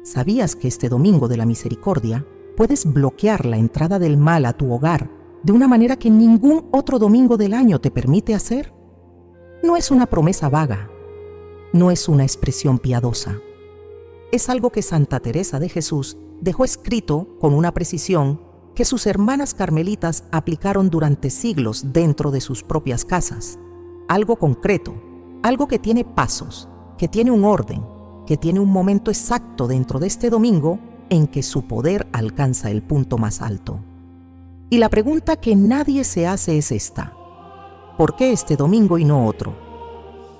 ¿Sabías que este Domingo de la Misericordia puedes bloquear la entrada del mal a tu hogar de una manera que ningún otro domingo del año te permite hacer? No es una promesa vaga, no es una expresión piadosa. Es algo que Santa Teresa de Jesús dejó escrito con una precisión que sus hermanas carmelitas aplicaron durante siglos dentro de sus propias casas. Algo concreto, algo que tiene pasos, que tiene un orden, que tiene un momento exacto dentro de este domingo en que su poder alcanza el punto más alto. Y la pregunta que nadie se hace es esta: ¿por qué este domingo y no otro?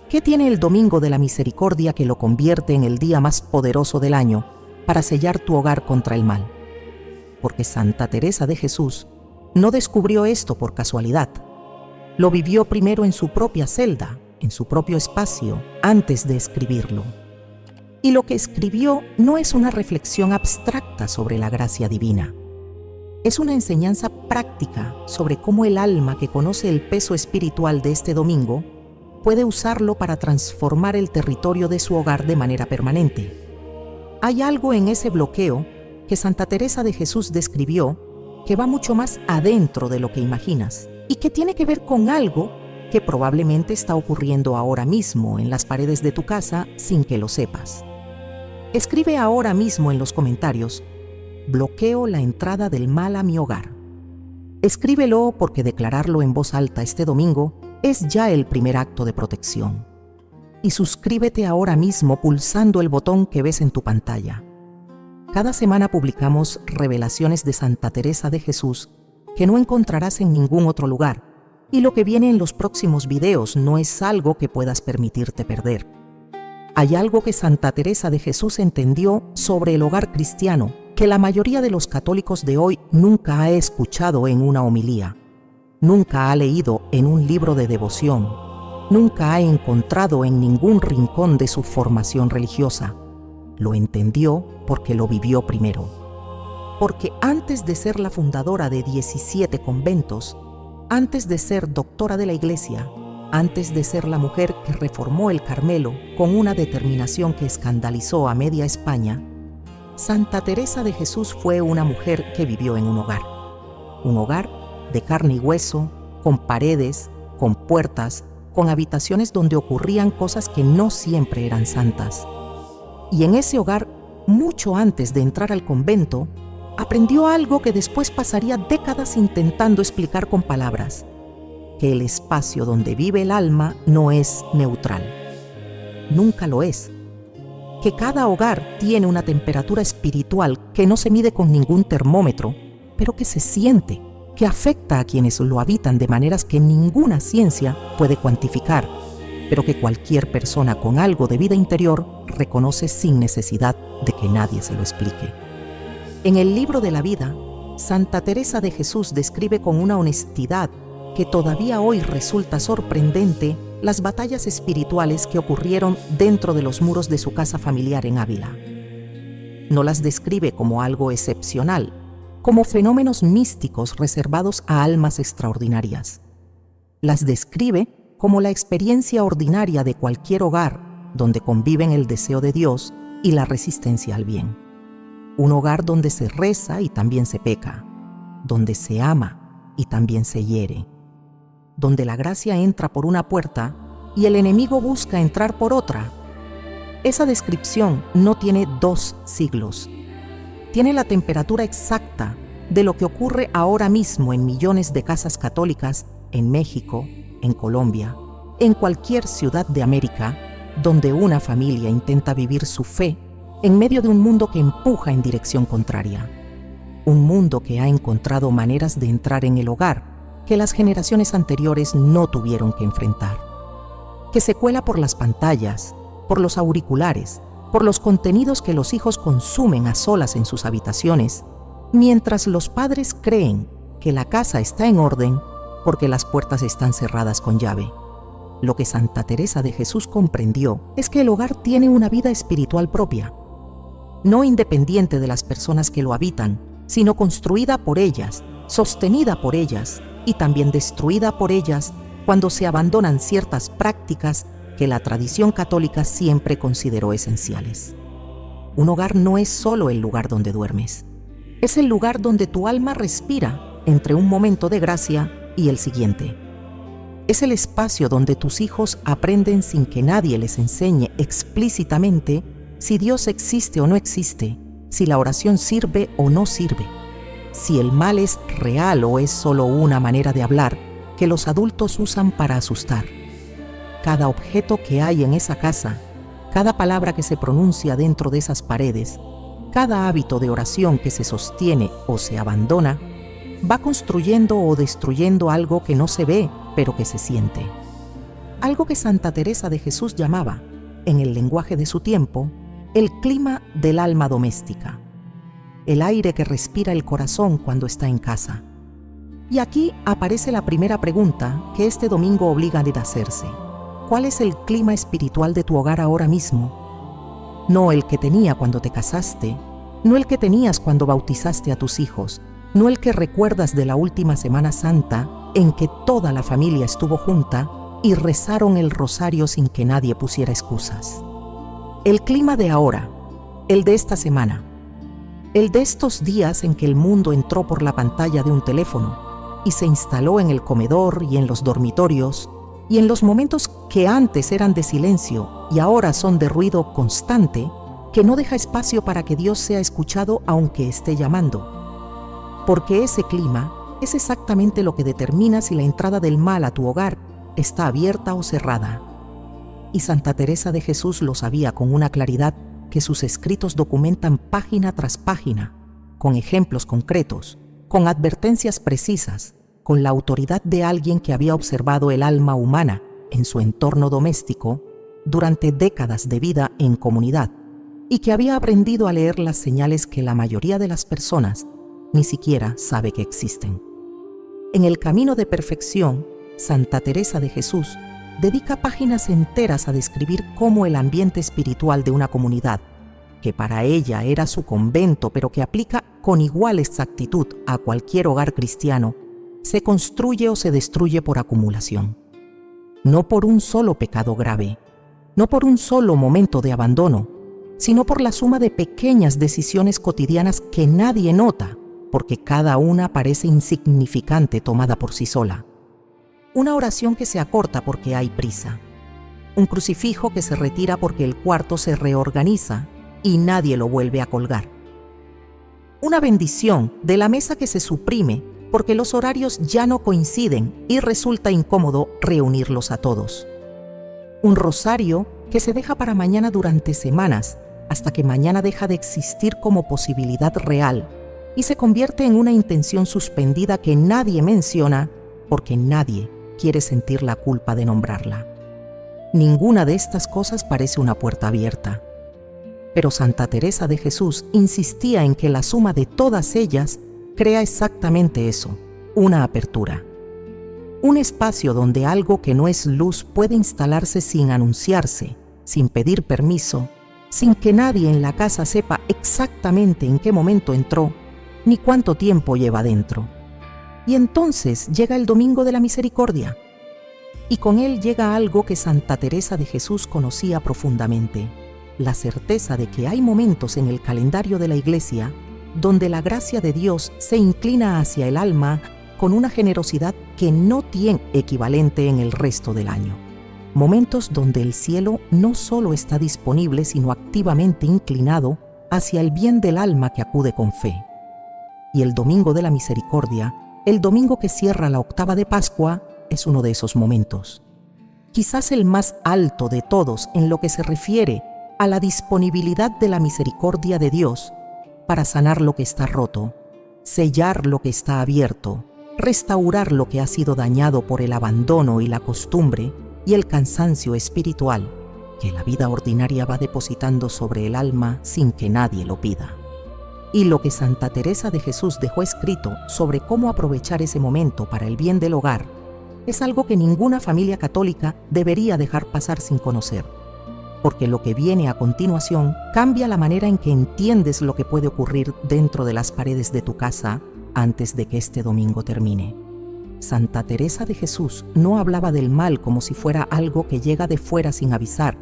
¿Qué tiene el Domingo de la Misericordia que lo convierte en el día más poderoso del año para sellar tu hogar contra el mal? Porque Santa Teresa de Jesús no descubrió esto por casualidad. Lo vivió primero en su propia celda, en su propio espacio, antes de escribirlo. Y lo que escribió no es una reflexión abstracta sobre la gracia divina. Es una enseñanza práctica sobre cómo el alma que conoce el peso espiritual de este domingo puede usarlo para transformar el territorio de su hogar de manera permanente. Hay algo en ese bloqueo que Santa Teresa de Jesús describió que va mucho más adentro de lo que imaginas y que tiene que ver con algo que probablemente está ocurriendo ahora mismo en las paredes de tu casa sin que lo sepas. Escribe ahora mismo en los comentarios: bloqueo la entrada del mal a mi hogar. Escríbelo porque declararlo en voz alta este domingo es ya el primer acto de protección. Y suscríbete ahora mismo pulsando el botón que ves en tu pantalla. Cada semana publicamos revelaciones de Santa Teresa de Jesús que no encontrarás en ningún otro lugar, y lo que viene en los próximos videos no es algo que puedas permitirte perder. Hay algo que Santa Teresa de Jesús entendió sobre el hogar cristiano que la mayoría de los católicos de hoy nunca ha escuchado en una homilía, nunca ha leído en un libro de devoción, nunca ha encontrado en ningún rincón de su formación religiosa. Lo entendió porque lo vivió primero. Porque antes de ser la fundadora de 17 conventos, antes de ser doctora de la Iglesia, antes de ser la mujer que reformó el Carmelo con una determinación que escandalizó a media España, Santa Teresa de Jesús fue una mujer que vivió en un hogar de carne y hueso, con paredes, con puertas, con habitaciones donde ocurrían cosas que no siempre eran santas. Y en ese hogar, mucho antes de entrar al convento, aprendió algo que después pasaría décadas intentando explicar con palabras: que el espacio donde vive el alma no es neutral. Nunca lo es. Que cada hogar tiene una temperatura espiritual que no se mide con ningún termómetro, pero que se siente, que afecta a quienes lo habitan de maneras que ninguna ciencia puede cuantificar, pero que cualquier persona con algo de vida interior reconoce sin necesidad de que nadie se lo explique. En el libro de la vida, Santa Teresa de Jesús describe con una honestidad que todavía hoy resulta sorprendente las batallas espirituales que ocurrieron dentro de los muros de su casa familiar en Ávila. No las describe como algo excepcional, como fenómenos místicos reservados a almas extraordinarias. Las describe como la experiencia ordinaria de cualquier hogar donde conviven el deseo de Dios y la resistencia al bien. Un hogar donde se reza y también se peca, donde se ama y también se hiere, donde la gracia entra por una puerta y el enemigo busca entrar por otra. Esa descripción no tiene 2 siglos. Tiene la temperatura exacta de lo que ocurre ahora mismo en millones de casas católicas en México, en Colombia, en cualquier ciudad de América, donde una familia intenta vivir su fe en medio de un mundo que empuja en dirección contraria. Un mundo que ha encontrado maneras de entrar en el hogar que las generaciones anteriores no tuvieron que enfrentar, que se cuela por las pantallas, por los auriculares, por los contenidos que los hijos consumen a solas en sus habitaciones, mientras los padres creen que la casa está en orden porque las puertas están cerradas con llave. Lo que Santa Teresa de Jesús comprendió es que el hogar tiene una vida espiritual propia, no independiente de las personas que lo habitan, sino construida por ellas, sostenida por ellas y también destruida por ellas cuando se abandonan ciertas prácticas que la tradición católica siempre consideró esenciales. Un hogar no es solo el lugar donde duermes, es el lugar donde tu alma respira entre un momento de gracia y el siguiente. Es el espacio donde tus hijos aprenden sin que nadie les enseñe explícitamente si Dios existe o no existe, si la oración sirve o no sirve, si el mal es real o es solo una manera de hablar que los adultos usan para asustar. Cada objeto que hay en esa casa, cada palabra que se pronuncia dentro de esas paredes, cada hábito de oración que se sostiene o se abandona, va construyendo o destruyendo algo que no se ve, pero que se siente. Algo que Santa Teresa de Jesús llamaba, en el lenguaje de su tiempo, el clima del alma doméstica, el aire que respira el corazón cuando está en casa. Y aquí aparece la primera pregunta que este domingo obliga a hacerse. ¿Cuál es el clima espiritual de tu hogar ahora mismo? No el que tenía cuando te casaste, no el que tenías cuando bautizaste a tus hijos, no el que recuerdas de la última Semana Santa en que toda la familia estuvo junta y rezaron el rosario sin que nadie pusiera excusas. El clima de ahora, el de esta semana, el de estos días en que el mundo entró por la pantalla de un teléfono y se instaló en el comedor y en los dormitorios, y en los momentos que antes eran de silencio y ahora son de ruido constante, que no deja espacio para que Dios sea escuchado aunque esté llamando. Porque ese clima es exactamente lo que determina si la entrada del mal a tu hogar está abierta o cerrada. Y Santa Teresa de Jesús lo sabía con una claridad que sus escritos documentan página tras página, con ejemplos concretos, con advertencias precisas, con la autoridad de alguien que había observado el alma humana en su entorno doméstico durante décadas de vida en comunidad y que había aprendido a leer las señales que la mayoría de las personas ni siquiera sabe que existen. En el camino de perfección, Santa Teresa de Jesús dedica páginas enteras a describir cómo el ambiente espiritual de una comunidad, que para ella era su convento, pero que aplica con igual exactitud a cualquier hogar cristiano, se construye o se destruye por acumulación. No por un solo pecado grave, no por un solo momento de abandono, sino por la suma de pequeñas decisiones cotidianas que nadie nota, porque cada una parece insignificante tomada por sí sola. Una oración que se acorta porque hay prisa. Un crucifijo que se retira porque el cuarto se reorganiza y nadie lo vuelve a colgar. Una bendición de la mesa que se suprime porque los horarios ya no coinciden y resulta incómodo reunirlos a todos. Un rosario que se deja para mañana durante semanas, hasta que mañana deja de existir como posibilidad real y se convierte en una intención suspendida que nadie menciona porque nadie quiere sentir la culpa de nombrarla. Ninguna de estas cosas parece una puerta abierta. Pero Santa Teresa de Jesús insistía en que la suma de todas ellas crea exactamente eso, una apertura. Un espacio donde algo que no es luz puede instalarse sin anunciarse, sin pedir permiso, sin que nadie en la casa sepa exactamente en qué momento entró, ni cuánto tiempo lleva dentro. Y entonces llega el Domingo de la Misericordia, y con él llega algo que Santa Teresa de Jesús conocía profundamente, la certeza de que hay momentos en el calendario de la Iglesia donde la gracia de Dios se inclina hacia el alma con una generosidad que no tiene equivalente en el resto del año. Momentos donde el cielo no solo está disponible, sino activamente inclinado hacia el bien del alma que acude con fe. Y el Domingo de la Misericordia, el domingo que cierra la octava de Pascua, es uno de esos momentos. Quizás el más alto de todos en lo que se refiere a la disponibilidad de la misericordia de Dios para sanar lo que está roto, sellar lo que está abierto, restaurar lo que ha sido dañado por el abandono y la costumbre y el cansancio espiritual que la vida ordinaria va depositando sobre el alma sin que nadie lo pida. Y lo que Santa Teresa de Jesús dejó escrito sobre cómo aprovechar ese momento para el bien del hogar es algo que ninguna familia católica debería dejar pasar sin conocer, porque lo que viene a continuación cambia la manera en que entiendes lo que puede ocurrir dentro de las paredes de tu casa antes de que este domingo termine. Santa Teresa de Jesús no hablaba del mal como si fuera algo que llega de fuera sin avisar,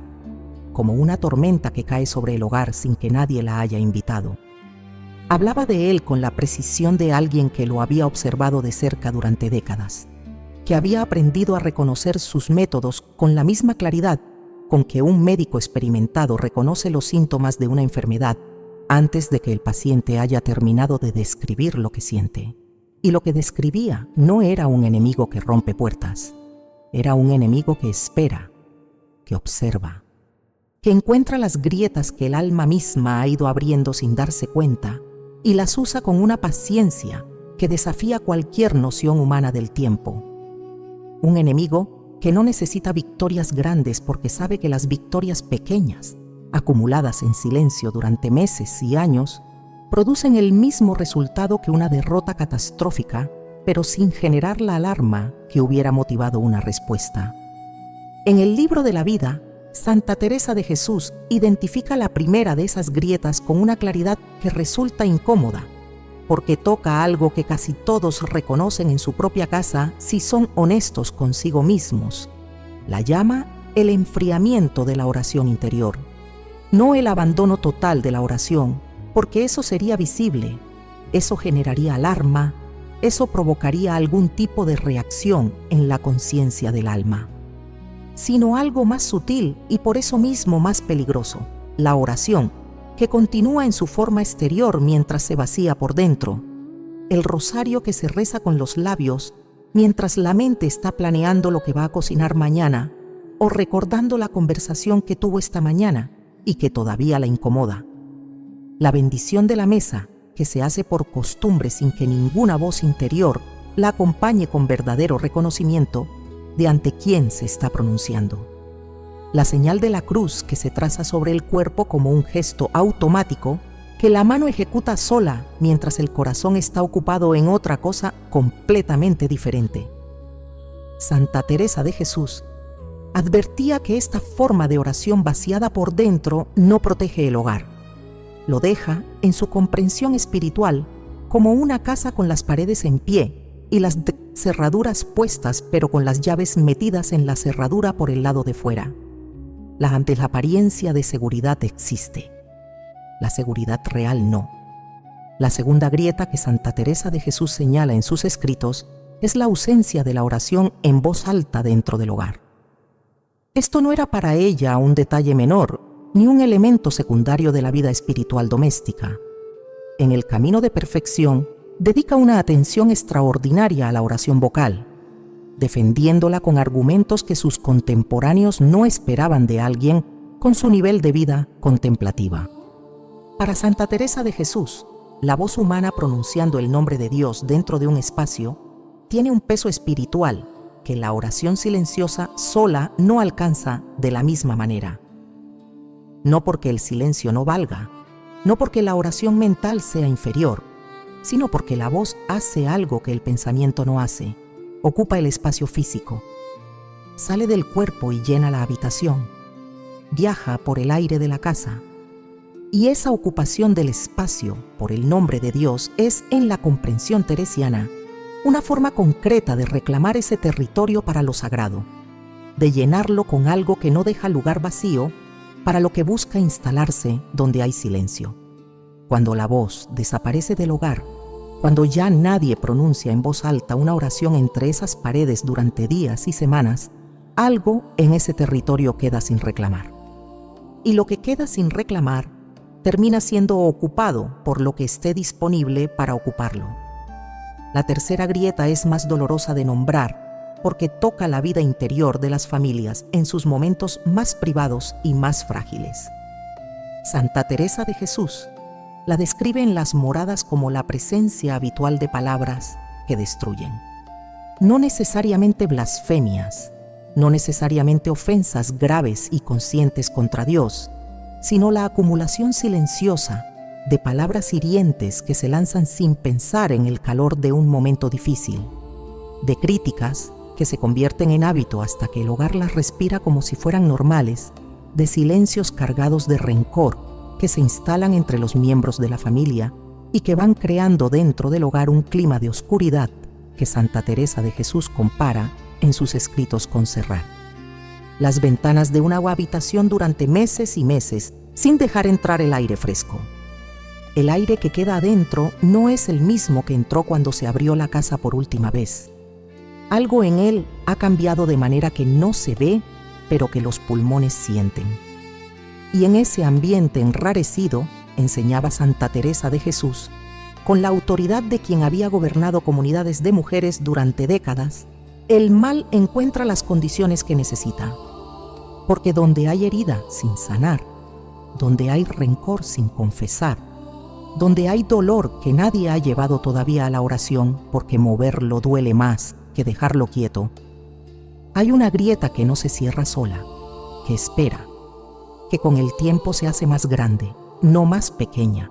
como una tormenta que cae sobre el hogar sin que nadie la haya invitado. Hablaba de él con la precisión de alguien que lo había observado de cerca durante décadas, que había aprendido a reconocer sus métodos con la misma claridad con que un médico experimentado reconoce los síntomas de una enfermedad antes de que el paciente haya terminado de describir lo que siente. Y lo que describía no era un enemigo que rompe puertas, era un enemigo que espera, que observa, que encuentra las grietas que el alma misma ha ido abriendo sin darse cuenta y las usa con una paciencia que desafía cualquier noción humana del tiempo. Un enemigo que no necesita victorias grandes porque sabe que las victorias pequeñas, acumuladas en silencio durante meses y años, producen el mismo resultado que una derrota catastrófica, pero sin generar la alarma que hubiera motivado una respuesta. En el libro de la vida, Santa Teresa de Jesús identifica la primera de esas grietas con una claridad que resulta incómoda, porque toca algo que casi todos reconocen en su propia casa si son honestos consigo mismos. La llama el enfriamiento de la oración interior, no el abandono total de la oración, porque eso sería visible, eso generaría alarma, eso provocaría algún tipo de reacción en la conciencia del alma, sino algo más sutil y por eso mismo más peligroso, la oración, que continúa en su forma exterior mientras se vacía por dentro, el rosario que se reza con los labios mientras la mente está planeando lo que va a cocinar mañana o recordando la conversación que tuvo esta mañana y que todavía la incomoda. La bendición de la mesa, que se hace por costumbre sin que ninguna voz interior la acompañe con verdadero reconocimiento de ante quién se está pronunciando. La señal de la cruz que se traza sobre el cuerpo como un gesto automático que la mano ejecuta sola mientras el corazón está ocupado en otra cosa completamente diferente. Santa Teresa de Jesús advertía que esta forma de oración vaciada por dentro no protege el hogar. Lo deja, en su comprensión espiritual, como una casa con las paredes en pie y las cerraduras puestas pero con las llaves metidas en la cerradura por el lado de fuera. La apariencia de seguridad existe. La seguridad real no. La segunda grieta que Santa Teresa de Jesús señala en sus escritos es la ausencia de la oración en voz alta dentro del hogar. Esto no era para ella un detalle menor, ni un elemento secundario de la vida espiritual doméstica. En el camino de perfección, dedica una atención extraordinaria a la oración vocal, defendiéndola con argumentos que sus contemporáneos no esperaban de alguien con su nivel de vida contemplativa. Para Santa Teresa de Jesús, la voz humana pronunciando el nombre de Dios dentro de un espacio tiene un peso espiritual que la oración silenciosa sola no alcanza de la misma manera. No porque el silencio no valga, no porque la oración mental sea inferior, sino porque la voz hace algo que el pensamiento no hace, ocupa el espacio físico, sale del cuerpo y llena la habitación, viaja por el aire de la casa. Y esa ocupación del espacio por el nombre de Dios es, en la comprensión teresiana, una forma concreta de reclamar ese territorio para lo sagrado, de llenarlo con algo que no deja lugar vacío para lo que busca instalarse donde hay silencio. Cuando la voz desaparece del hogar, cuando ya nadie pronuncia en voz alta una oración entre esas paredes durante días y semanas, algo en ese territorio queda sin reclamar. Y lo que queda sin reclamar termina siendo ocupado por lo que esté disponible para ocuparlo. La tercera grieta es más dolorosa de nombrar porque toca la vida interior de las familias en sus momentos más privados y más frágiles. Santa Teresa de Jesús la describe en las moradas como la presencia habitual de palabras que destruyen. No necesariamente blasfemias, no necesariamente ofensas graves y conscientes contra Dios, sino la acumulación silenciosa de palabras hirientes que se lanzan sin pensar en el calor de un momento difícil, de críticas que se convierten en hábito hasta que el hogar las respira como si fueran normales, de silencios cargados de rencor que se instalan entre los miembros de la familia y que van creando dentro del hogar un clima de oscuridad, de que Santa Teresa de Jesús compara en sus escritos con cerrar las ventanas de una habitación durante meses y meses sin dejar entrar el aire fresco. El aire que queda adentro no es el mismo que entró cuando se abrió la casa por última vez. Algo en él ha cambiado de manera que no se ve, pero que los pulmones sienten. Y en ese ambiente enrarecido, enseñaba Santa Teresa de Jesús, con la autoridad de quien había gobernado comunidades de mujeres durante décadas, el mal encuentra las condiciones que necesita. Porque donde hay herida sin sanar, donde hay rencor sin confesar, donde hay dolor que nadie ha llevado todavía a la oración porque moverlo duele más que dejarlo quieto, hay una grieta que no se cierra sola, que espera, que con el tiempo se hace más grande, no más pequeña.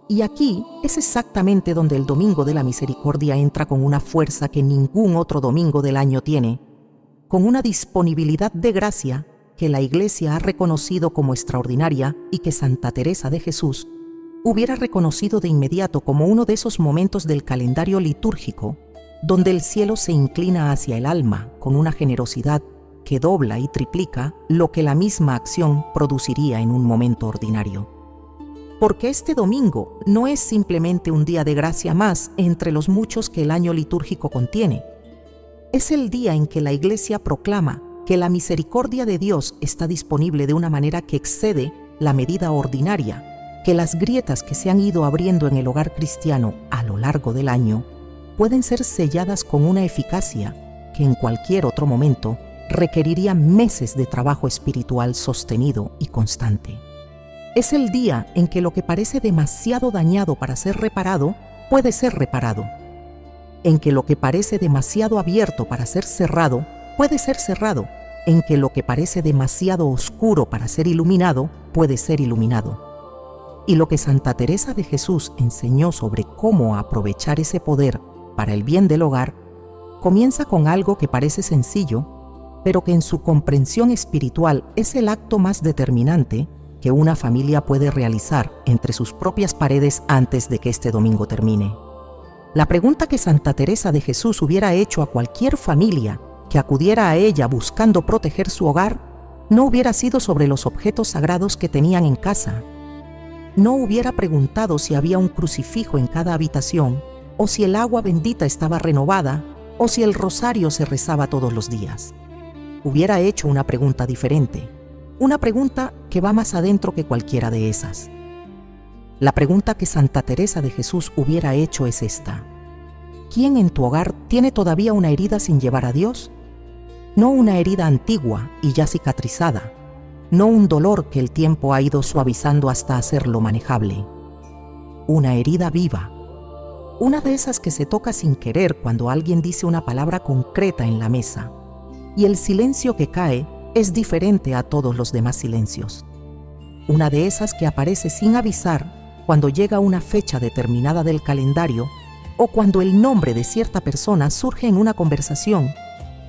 Y aquí es exactamente donde el Domingo de la Misericordia entra con una fuerza que ningún otro domingo del año tiene, con una disponibilidad de gracia que la Iglesia ha reconocido como extraordinaria y que Santa Teresa de Jesús hubiera reconocido de inmediato como uno de esos momentos del calendario litúrgico donde el cielo se inclina hacia el alma con una generosidad que dobla y triplica lo que la misma acción produciría en un momento ordinario. Porque este domingo no es simplemente un día de gracia más entre los muchos que el año litúrgico contiene. Es el día en que la Iglesia proclama que la misericordia de Dios está disponible de una manera que excede la medida ordinaria, que las grietas que se han ido abriendo en el hogar cristiano a lo largo del año pueden ser selladas con una eficacia que en cualquier otro momento requeriría meses de trabajo espiritual sostenido y constante. Es el día en que lo que parece demasiado dañado para ser reparado puede ser reparado, en que lo que parece demasiado abierto para ser cerrado puede ser cerrado, en que lo que parece demasiado oscuro para ser iluminado puede ser iluminado. Y lo que Santa Teresa de Jesús enseñó sobre cómo aprovechar ese poder para el bien del hogar comienza con algo que parece sencillo, pero que en su comprensión espiritual es el acto más determinante que una familia puede realizar entre sus propias paredes antes de que este domingo termine. La pregunta que Santa Teresa de Jesús hubiera hecho a cualquier familia que acudiera a ella buscando proteger su hogar no hubiera sido sobre los objetos sagrados que tenían en casa. No hubiera preguntado si había un crucifijo en cada habitación, o si el agua bendita estaba renovada, o si el rosario se rezaba todos los días. Hubiera hecho una pregunta diferente, una pregunta que va más adentro que cualquiera de esas. La pregunta que Santa Teresa de Jesús hubiera hecho es esta: ¿quién en tu hogar tiene todavía una herida sin llevar a Dios? No una herida antigua y ya cicatrizada, no un dolor que el tiempo ha ido suavizando hasta hacerlo manejable. Una herida viva, una de esas que se toca sin querer cuando alguien dice una palabra concreta en la mesa, y el silencio que cae es diferente a todos los demás silencios. Una de esas que aparece sin avisar cuando llega una fecha determinada del calendario o cuando el nombre de cierta persona surge en una conversación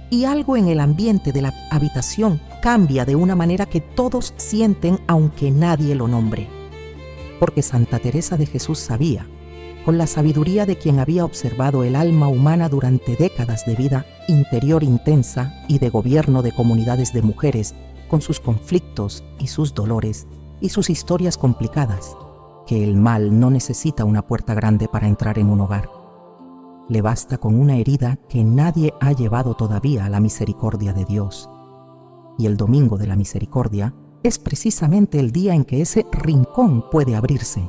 y algo en el ambiente de la habitación cambia de una manera que todos sienten aunque nadie lo nombre. Porque Santa Teresa de Jesús sabía, con la sabiduría de quien había observado el alma humana durante décadas de vida interior intensa y de gobierno de comunidades de mujeres, con sus conflictos y sus dolores y sus historias complicadas, que el mal no necesita una puerta grande para entrar en un hogar. Le basta con una herida que nadie ha llevado todavía a la misericordia de Dios. Y el Domingo de la Misericordia es precisamente el día en que ese rincón puede abrirse.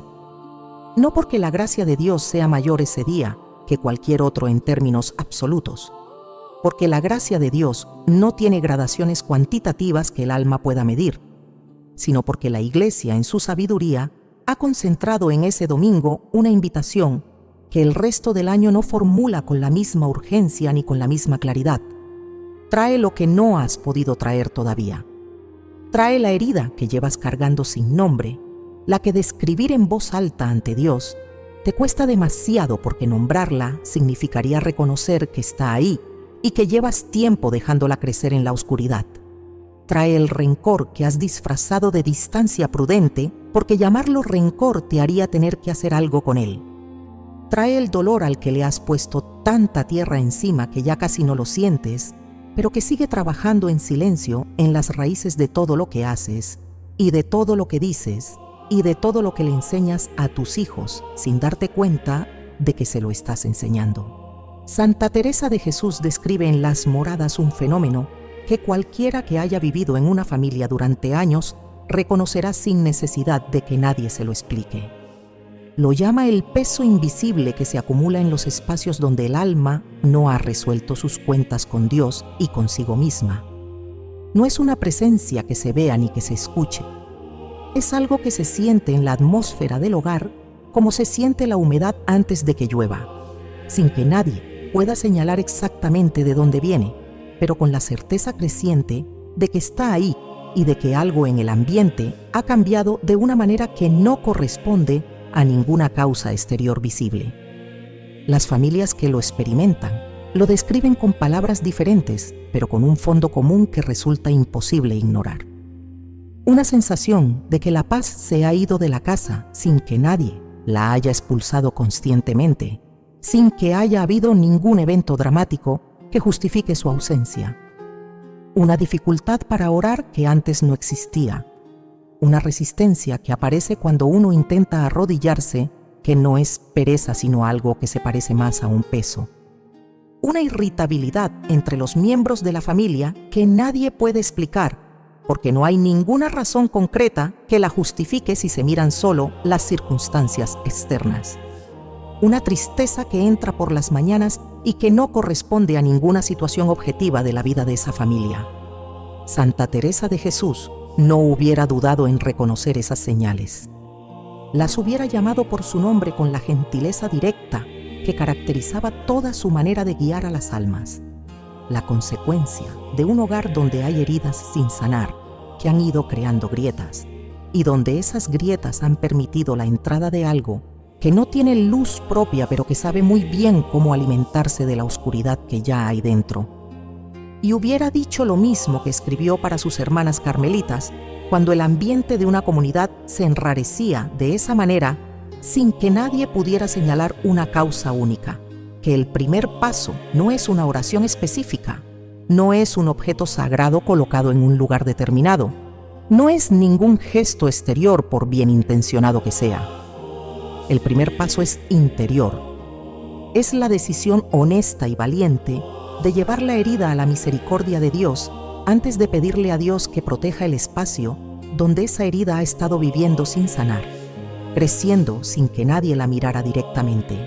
No porque la gracia de Dios sea mayor ese día que cualquier otro en términos absolutos, porque la gracia de Dios no tiene gradaciones cuantitativas que el alma pueda medir, sino porque la Iglesia en su sabiduría ha concentrado en ese domingo una invitación que el resto del año no formula con la misma urgencia ni con la misma claridad. Trae lo que no has podido traer todavía. Trae la herida que llevas cargando sin nombre, la que describir en voz alta ante Dios te cuesta demasiado porque nombrarla significaría reconocer que está ahí y que llevas tiempo dejándola crecer en la oscuridad. Trae el rencor que has disfrazado de distancia prudente porque llamarlo rencor te haría tener que hacer algo con él. trae el dolor al que le has puesto tanta tierra encima que ya casi no lo sientes, pero que sigue trabajando en silencio en las raíces de todo lo que haces, y de todo lo que dices, y de todo lo que le enseñas a tus hijos, sin darte cuenta de que se lo estás enseñando. Santa Teresa de Jesús describe en Las Moradas un fenómeno que cualquiera que haya vivido en una familia durante años reconocerá sin necesidad de que nadie se lo explique. Lo llama el peso invisible que se acumula en los espacios donde el alma no ha resuelto sus cuentas con Dios y consigo misma. No es una presencia que se vea ni que se escuche. Es algo que se siente en la atmósfera del hogar como se siente la humedad antes de que llueva, sin que nadie pueda señalar exactamente de dónde viene, pero con la certeza creciente de que está ahí y de que algo en el ambiente ha cambiado de una manera que no corresponde a ninguna causa exterior visible. Las familias que lo experimentan lo describen con palabras diferentes, pero con un fondo común que resulta imposible ignorar. Una sensación de que la paz se ha ido de la casa sin que nadie la haya expulsado conscientemente, sin que haya habido ningún evento dramático que justifique su ausencia. Una dificultad para orar que antes no existía. Una resistencia que aparece cuando uno intenta arrodillarse, que no es pereza sino algo que se parece más a un peso. Una irritabilidad entre los miembros de la familia que nadie puede explicar, porque no hay ninguna razón concreta que la justifique si se miran solo las circunstancias externas. Una tristeza que entra por las mañanas y que no corresponde a ninguna situación objetiva de la vida de esa familia. Santa Teresa de Jesús no hubiera dudado en reconocer esas señales. Las hubiera llamado por su nombre con la gentileza directa que caracterizaba toda su manera de guiar a las almas. La consecuencia de un hogar donde hay heridas sin sanar, que han ido creando grietas, y donde esas grietas han permitido la entrada de algo que no tiene luz propia, pero que sabe muy bien cómo alimentarse de la oscuridad que ya hay dentro. Y hubiera dicho lo mismo que escribió para sus hermanas carmelitas, cuando el ambiente de una comunidad se enrarecía de esa manera, sin que nadie pudiera señalar una causa única, que el primer paso no es una oración específica, no es un objeto sagrado colocado en un lugar determinado, no es ningún gesto exterior por bien intencionado que sea. El primer paso es interior. Es la decisión honesta y valiente de llevar la herida a la misericordia de Dios antes de pedirle a Dios que proteja el espacio donde esa herida ha estado viviendo sin sanar, creciendo sin que nadie la mirara directamente,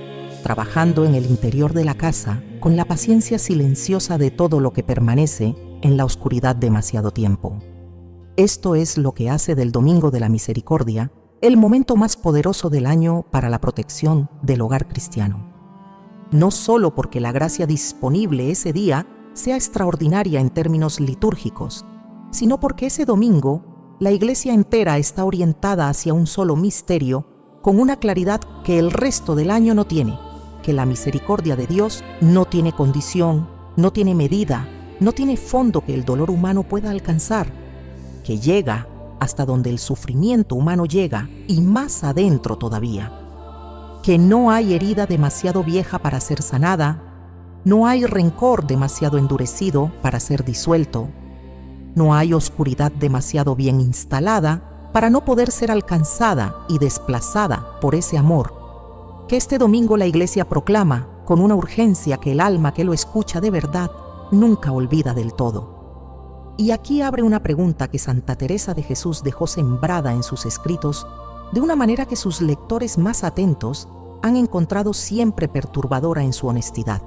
trabajando en el interior de la casa con la paciencia silenciosa de todo lo que permanece en la oscuridad demasiado tiempo. Esto es lo que hace del Domingo de la Misericordia el momento más poderoso del año para la protección del hogar cristiano. No solo porque la gracia disponible ese día sea extraordinaria en términos litúrgicos, sino porque ese domingo la Iglesia entera está orientada hacia un solo misterio con una claridad que el resto del año no tiene, que la misericordia de Dios no tiene condición, no tiene medida, no tiene fondo que el dolor humano pueda alcanzar, que llega hasta donde el sufrimiento humano llega y más adentro todavía, que no hay herida demasiado vieja para ser sanada, no hay rencor demasiado endurecido para ser disuelto, no hay oscuridad demasiado bien instalada para no poder ser alcanzada y desplazada por ese amor que este domingo la Iglesia proclama con una urgencia que el alma que lo escucha de verdad nunca olvida del todo. Y aquí abre una pregunta que Santa Teresa de Jesús dejó sembrada en sus escritos de una manera que sus lectores más atentos han encontrado siempre perturbadora en su honestidad.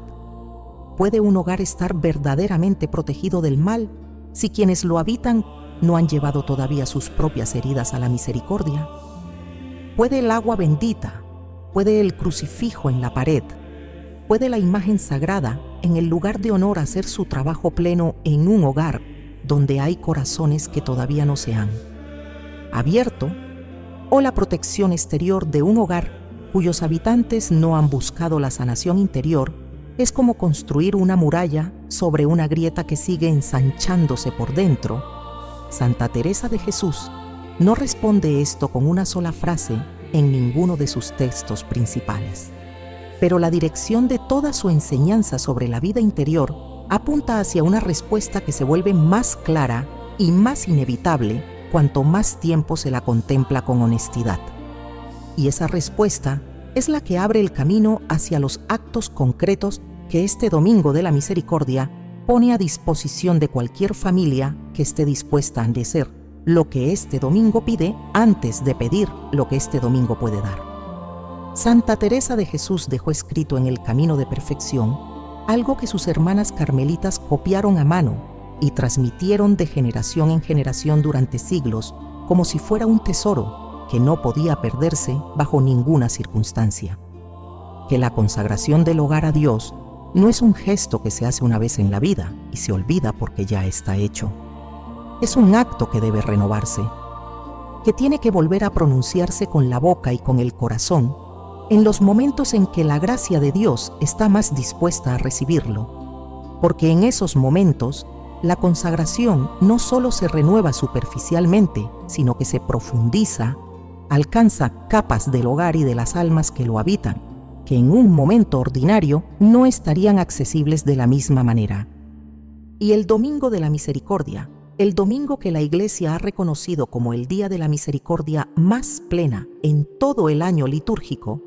¿Puede un hogar estar verdaderamente protegido del mal si quienes lo habitan no han llevado todavía sus propias heridas a la misericordia? ¿Puede el agua bendita, puede el crucifijo en la pared, puede la imagen sagrada en el lugar de honor hacer su trabajo pleno en un hogar donde hay corazones que todavía no se han abierto, o la protección exterior de un hogar cuyos habitantes no han buscado la sanación interior es como construir una muralla sobre una grieta que sigue ensanchándose por dentro? Santa Teresa de Jesús no responde esto con una sola frase en ninguno de sus textos principales. pero la dirección de toda su enseñanza sobre la vida interior apunta hacia una respuesta que se vuelve más clara y más inevitable cuanto más tiempo se la contempla con honestidad. Y esa respuesta es la que abre el camino hacia los actos concretos que este Domingo de la Misericordia pone a disposición de cualquier familia que esté dispuesta a hacer lo que este domingo pide antes de pedir lo que este domingo puede dar. Santa Teresa de Jesús dejó escrito en el Camino de Perfección algo que sus hermanas carmelitas copiaron a mano y transmitieron de generación en generación durante siglos como si fuera un tesoro que no podía perderse bajo ninguna circunstancia. Que la consagración del hogar a Dios no es un gesto que se hace una vez en la vida y se olvida porque ya está hecho. Es un acto que debe renovarse, que tiene que volver a pronunciarse con la boca y con el corazón en los momentos en que la gracia de Dios está más dispuesta a recibirlo, porque en esos momentos la consagración no solo se renueva superficialmente, sino que se profundiza, alcanza capas del hogar y de las almas que lo habitan, que en un momento ordinario no estarían accesibles de la misma manera. Y el Domingo de la Misericordia, el domingo que la Iglesia ha reconocido como el día de la misericordia más plena en todo el año litúrgico,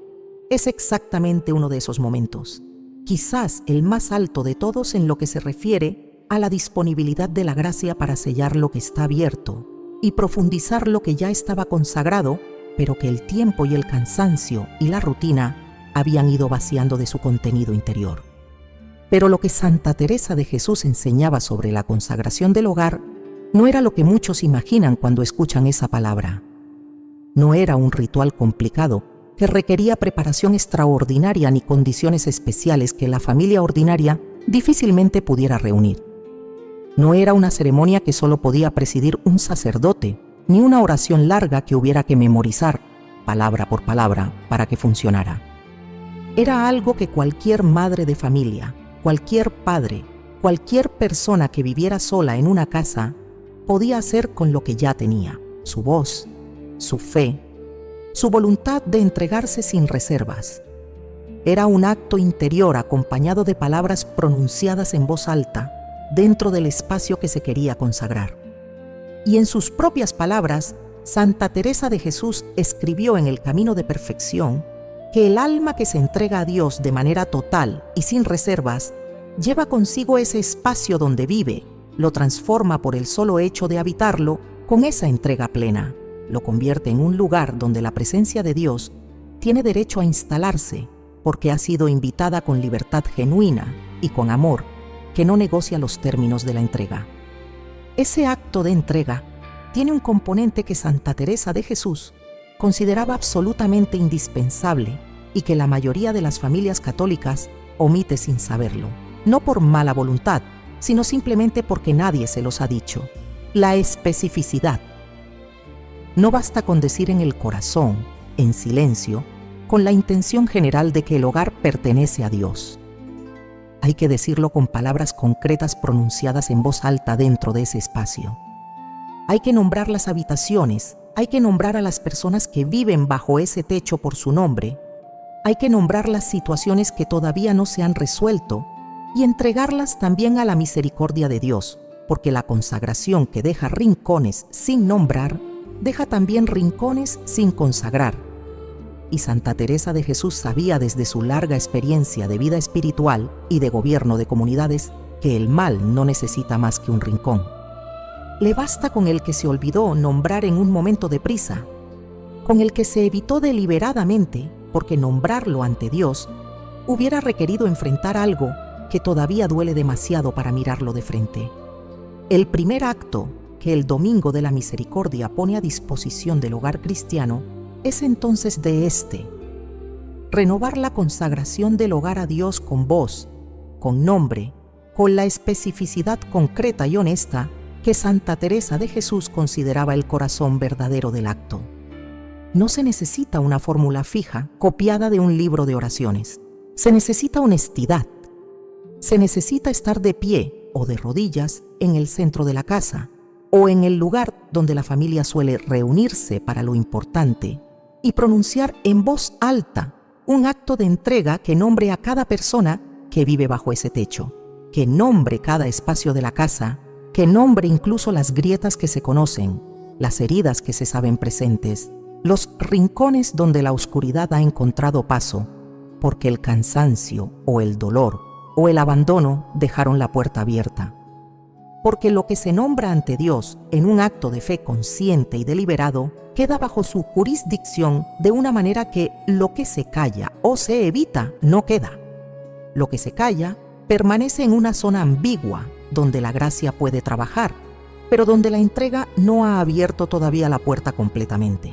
es exactamente uno de esos momentos, quizás el más alto de todos en lo que se refiere a la disponibilidad de la gracia para sellar lo que está abierto y profundizar lo que ya estaba consagrado, pero que el tiempo y el cansancio y la rutina habían ido vaciando de su contenido interior. Pero lo que Santa Teresa de Jesús enseñaba sobre la consagración del hogar no era lo que muchos imaginan cuando escuchan esa palabra. No era un ritual complicado que requería preparación extraordinaria ni condiciones especiales que la familia ordinaria difícilmente pudiera reunir. No era una ceremonia que solo podía presidir un sacerdote, ni una oración larga que hubiera que memorizar, palabra por palabra, para que funcionara. Era algo que cualquier madre de familia, cualquier padre, cualquier persona que viviera sola en una casa, podía hacer con lo que ya tenía, su voz, su fe, su voluntad de entregarse sin reservas. Era un acto interior acompañado de palabras pronunciadas en voz alta dentro del espacio que se quería consagrar. Y en sus propias palabras, Santa Teresa de Jesús escribió en el Camino de Perfección que el alma que se entrega a Dios de manera total y sin reservas lleva consigo ese espacio donde vive, lo transforma por el solo hecho de habitarlo con esa entrega plena, lo convierte en un lugar donde la presencia de Dios tiene derecho a instalarse porque ha sido invitada con libertad genuina y con amor que no negocia los términos de la entrega. Ese acto de entrega tiene un componente que Santa Teresa de Jesús consideraba absolutamente indispensable y que la mayoría de las familias católicas omite sin saberlo, no por mala voluntad, sino simplemente porque nadie se los ha dicho: la especificidad. No basta con decir en el corazón, en silencio, con la intención general de que el hogar pertenece a Dios. Hay que decirlo con palabras concretas pronunciadas en voz alta dentro de ese espacio. Hay que nombrar las habitaciones, hay que nombrar a las personas que viven bajo ese techo por su nombre, hay que nombrar las situaciones que todavía no se han resuelto y entregarlas también a la misericordia de Dios, porque la consagración que deja rincones sin nombrar, deja también rincones sin consagrar. Y Santa Teresa de Jesús sabía desde su larga experiencia de vida espiritual y de gobierno de comunidades que el mal no necesita más que un rincón. Le basta con el que se olvidó nombrar en un momento de prisa, con el que se evitó deliberadamente, porque nombrarlo ante Dios hubiera requerido enfrentar algo que todavía duele demasiado para mirarlo de frente. El primer acto que el Domingo de la Misericordia pone a disposición del hogar cristiano es entonces de renovar la consagración del hogar a Dios con voz, con nombre, con la especificidad concreta y honesta que Santa Teresa de Jesús consideraba el corazón verdadero del acto. No se necesita una fórmula fija copiada de un libro de oraciones. Se necesita honestidad. Se necesita estar de pie o de rodillas en el centro de la casa o en el lugar donde la familia suele reunirse para lo importante y pronunciar en voz alta un acto de entrega que nombre a cada persona que vive bajo ese techo, que nombre cada espacio de la casa, que nombre incluso las grietas que se conocen, las heridas que se saben presentes, los rincones donde la oscuridad ha encontrado paso, porque el cansancio o el dolor o el abandono dejaron la puerta abierta. Porque lo que se nombra ante Dios en un acto de fe consciente y deliberado queda bajo su jurisdicción de una manera que lo que se calla o se evita no queda. Lo que se calla permanece en una zona ambigua donde la gracia puede trabajar, pero donde la entrega no ha abierto todavía la puerta completamente.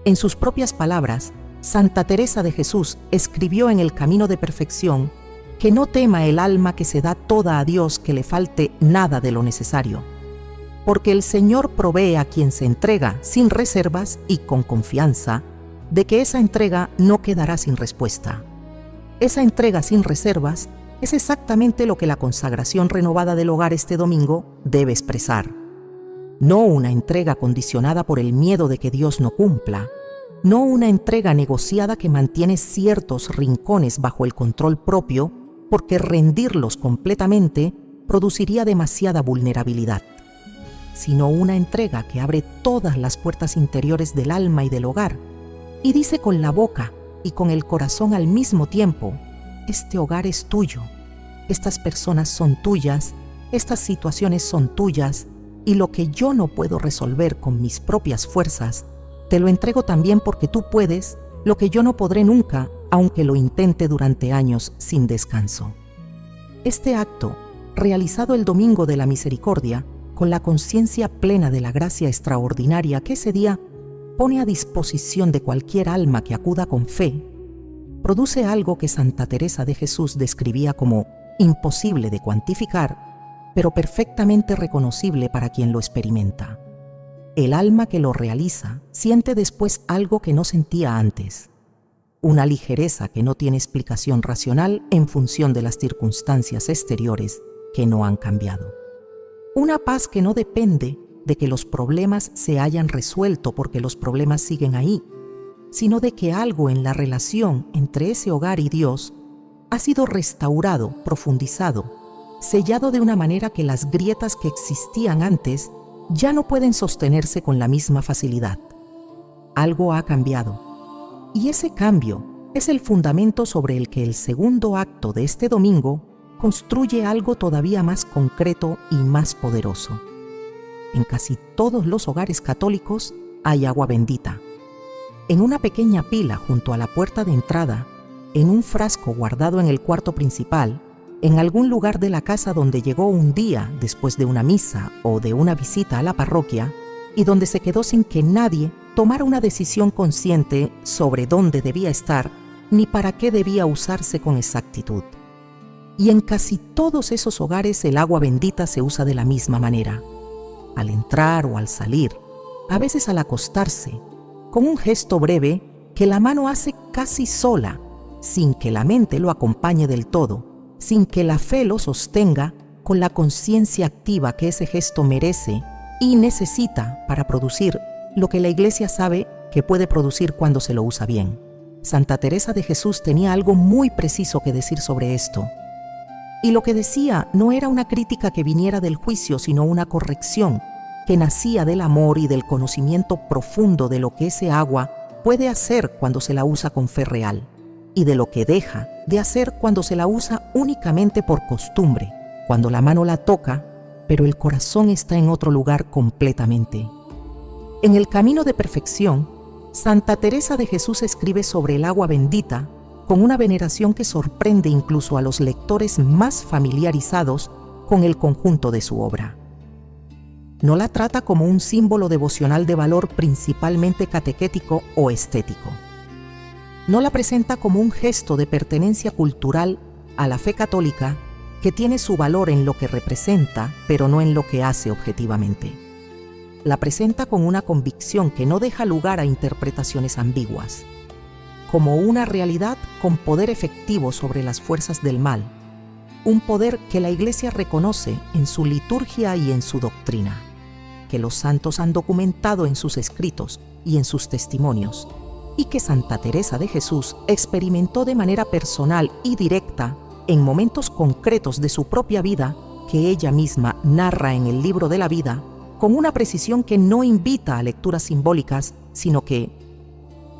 En sus propias palabras, Santa Teresa de Jesús escribió en El Camino de Perfección que no tema el alma que se da toda a Dios que le falte nada de lo necesario, porque el Señor provee a quien se entrega sin reservas y con confianza de que esa entrega no quedará sin respuesta. Esa entrega sin reservas es exactamente lo que la consagración renovada del hogar este domingo debe expresar. No una entrega condicionada por el miedo de que Dios no cumpla, no una entrega negociada que mantiene ciertos rincones bajo el control propio, porque rendirlos completamente produciría demasiada vulnerabilidad, sino una entrega que abre todas las puertas interiores del alma y del hogar, y dice con la boca y con el corazón al mismo tiempo: este hogar es tuyo, estas personas son tuyas, estas situaciones son tuyas, y lo que yo no puedo resolver con mis propias fuerzas, te lo entrego también porque tú puedes lo que yo no podré nunca, aunque lo intente durante años sin descanso. Este acto, realizado el Domingo de la Misericordia, con la conciencia plena de la gracia extraordinaria que ese día pone a disposición de cualquier alma que acuda con fe, produce algo que Santa Teresa de Jesús describía como imposible de cuantificar, pero perfectamente reconocible para quien lo experimenta. El alma que lo realiza siente después algo que no sentía antes, una ligereza que no tiene explicación racional en función de las circunstancias exteriores que no han cambiado. Una paz que no depende de que los problemas se hayan resuelto porque los problemas siguen ahí, sino de que algo en la relación entre ese hogar y Dios ha sido restaurado, profundizado, sellado de una manera que las grietas que existían antes ya no pueden sostenerse con la misma facilidad. Algo ha cambiado, y ese cambio es el fundamento sobre el que el segundo acto de este domingo construye algo todavía más concreto y más poderoso. En casi todos los hogares católicos hay agua bendita. En una pequeña pila junto a la puerta de entrada, en un frasco guardado en el cuarto principal, en algún lugar de la casa donde llegó un día después de una misa o de una visita a la parroquia y donde se quedó sin que nadie tomara una decisión consciente sobre dónde debía estar ni para qué debía usarse con exactitud. Y en casi todos esos hogares el agua bendita se usa de la misma manera, al entrar o al salir, a veces al acostarse, con un gesto breve que la mano hace casi sola, sin que la mente lo acompañe del todo, sin que la fe lo sostenga con la conciencia activa que ese gesto merece y necesita para producir lo que la Iglesia sabe que puede producir cuando se lo usa bien. Santa Teresa de Jesús tenía algo muy preciso que decir sobre esto. Y lo que decía no era una crítica que viniera del juicio, sino una corrección que nacía del amor y del conocimiento profundo de lo que ese agua puede hacer cuando se la usa con fe real, y de lo que deja de hacer cuando se la usa únicamente por costumbre, cuando la mano la toca, pero el corazón está en otro lugar completamente. En El Camino de Perfección, Santa Teresa de Jesús escribe sobre el agua bendita con una veneración que sorprende incluso a los lectores más familiarizados con el conjunto de su obra. No la trata como un símbolo devocional de valor principalmente catequético o estético. No la presenta como un gesto de pertenencia cultural a la fe católica que tiene su valor en lo que representa, pero no en lo que hace objetivamente. La presenta con una convicción que no deja lugar a interpretaciones ambiguas, como una realidad con poder efectivo sobre las fuerzas del mal, un poder que la Iglesia reconoce en su liturgia y en su doctrina, que los santos han documentado en sus escritos y en sus testimonios, y que Santa Teresa de Jesús experimentó de manera personal y directa en momentos concretos de su propia vida que ella misma narra en el libro de la vida con una precisión que no invita a lecturas simbólicas, sino que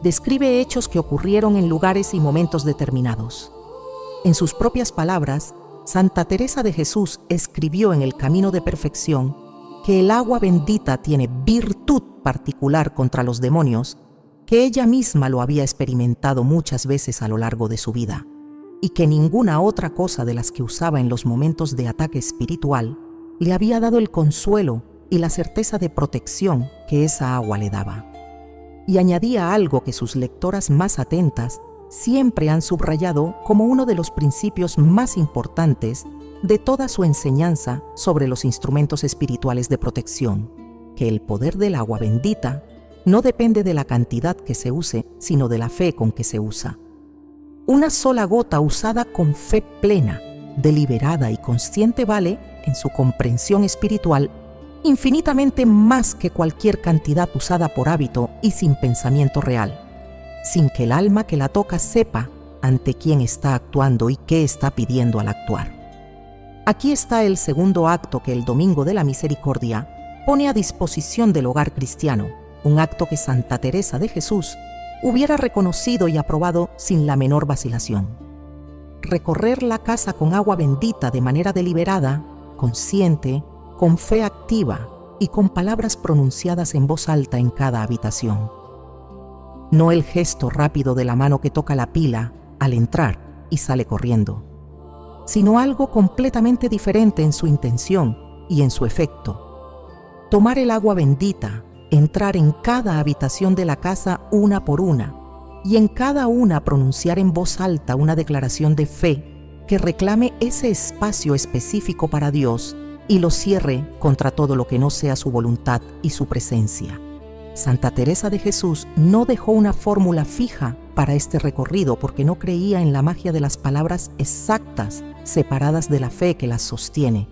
describe hechos que ocurrieron en lugares y momentos determinados. En sus propias palabras, Santa Teresa de Jesús escribió en El Camino de Perfección que el agua bendita tiene virtud particular contra los demonios, que ella misma lo había experimentado muchas veces a lo largo de su vida, y que ninguna otra cosa de las que usaba en los momentos de ataque espiritual le había dado el consuelo y la certeza de protección que esa agua le daba. Y añadía algo que sus lectoras más atentas siempre han subrayado como uno de los principios más importantes de toda su enseñanza sobre los instrumentos espirituales de protección, que el poder del agua bendita no depende de la cantidad que se use, sino de la fe con que se usa. Una sola gota usada con fe plena, deliberada y consciente vale, en su comprensión espiritual, infinitamente más que cualquier cantidad usada por hábito y sin pensamiento real, sin que el alma que la toca sepa ante quién está actuando y qué está pidiendo al actuar. Aquí está el segundo acto que el Domingo de la Misericordia pone a disposición del hogar cristiano, un acto que Santa Teresa de Jesús hubiera reconocido y aprobado sin la menor vacilación. Recorrer la casa con agua bendita de manera deliberada, consciente, con fe activa y con palabras pronunciadas en voz alta en cada habitación. No el gesto rápido de la mano que toca la pila al entrar y sale corriendo, sino algo completamente diferente en su intención y en su efecto. Tomar el agua bendita, entrar en cada habitación de la casa una por una y en cada una pronunciar en voz alta una declaración de fe que reclame ese espacio específico para Dios y lo cierre contra todo lo que no sea su voluntad y su presencia. Santa Teresa de Jesús no dejó una fórmula fija para este recorrido porque no creía en la magia de las palabras exactas separadas de la fe que las sostiene.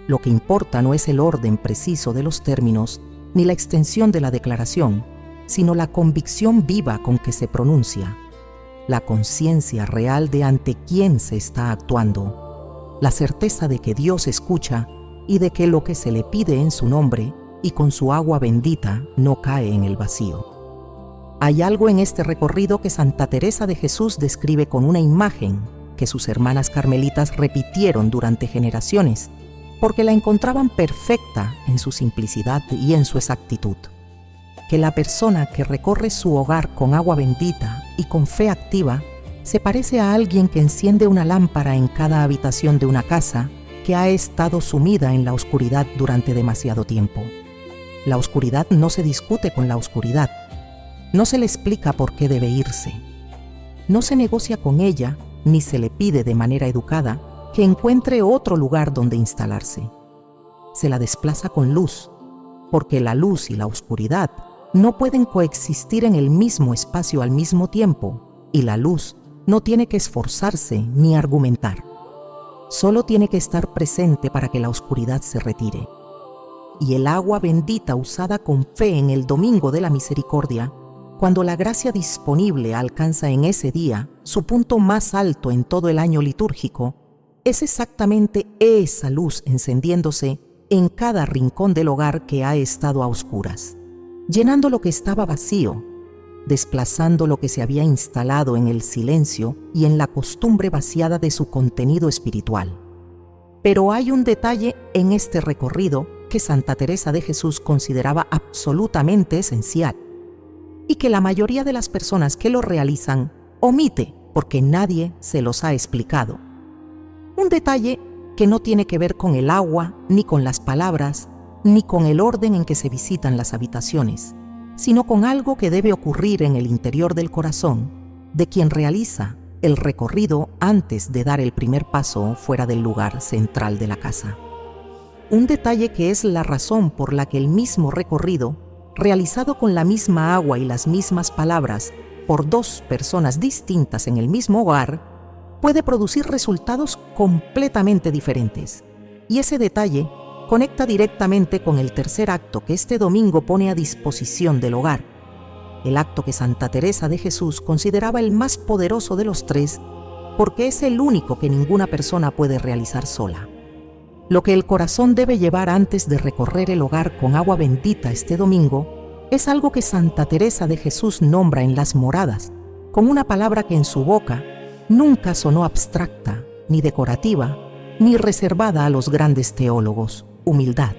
Lo que importa no es el orden preciso de los términos ni la extensión de la declaración, sino la convicción viva con que se pronuncia, la conciencia real de ante quién se está actuando, la certeza de que Dios escucha y de que lo que se le pide en su nombre y con su agua bendita no cae en el vacío. Hay algo en este recorrido que Santa Teresa de Jesús describe con una imagen que sus hermanas carmelitas repitieron durante generaciones, porque la encontraban perfecta en su simplicidad y en su exactitud. Que la persona que recorre su hogar con agua bendita y con fe activa se parece a alguien que enciende una lámpara en cada habitación de una casa que ha estado sumida en la oscuridad durante demasiado tiempo. La oscuridad no se discute con la oscuridad, no se le explica por qué debe irse, no se negocia con ella ni se le pide de manera educada que encuentre otro lugar donde instalarse. Se la desplaza con luz, porque la luz y la oscuridad no pueden coexistir en el mismo espacio al mismo tiempo, y la luz no tiene que esforzarse ni argumentar. Solo tiene que estar presente para que la oscuridad se retire. Y el agua bendita usada con fe en el Domingo de la Misericordia, cuando la gracia disponible alcanza en ese día su punto más alto en todo el año litúrgico, es exactamente esa luz encendiéndose en cada rincón del hogar que ha estado a oscuras, llenando lo que estaba vacío, desplazando lo que se había instalado en el silencio y en la costumbre vaciada de su contenido espiritual. Pero hay un detalle en este recorrido que Santa Teresa de Jesús consideraba absolutamente esencial y que la mayoría de las personas que lo realizan omite porque nadie se los ha explicado. Un detalle que no tiene que ver con el agua, ni con las palabras, ni con el orden en que se visitan las habitaciones, sino con algo que debe ocurrir en el interior del corazón de quien realiza el recorrido antes de dar el primer paso fuera del lugar central de la casa. Un detalle que es la razón por la que el mismo recorrido, realizado con la misma agua y las mismas palabras por dos personas distintas en el mismo hogar, puede producir resultados completamente diferentes. Y ese detalle conecta directamente con el tercer acto que este domingo pone a disposición del hogar, el acto que Santa Teresa de Jesús consideraba el más poderoso de los tres, porque es el único que ninguna persona puede realizar sola. Lo que el corazón debe llevar antes de recorrer el hogar con agua bendita este domingo es algo que Santa Teresa de Jesús nombra en las moradas, con una palabra que en su boca nunca sonó abstracta, ni decorativa, ni reservada a los grandes teólogos: humildad.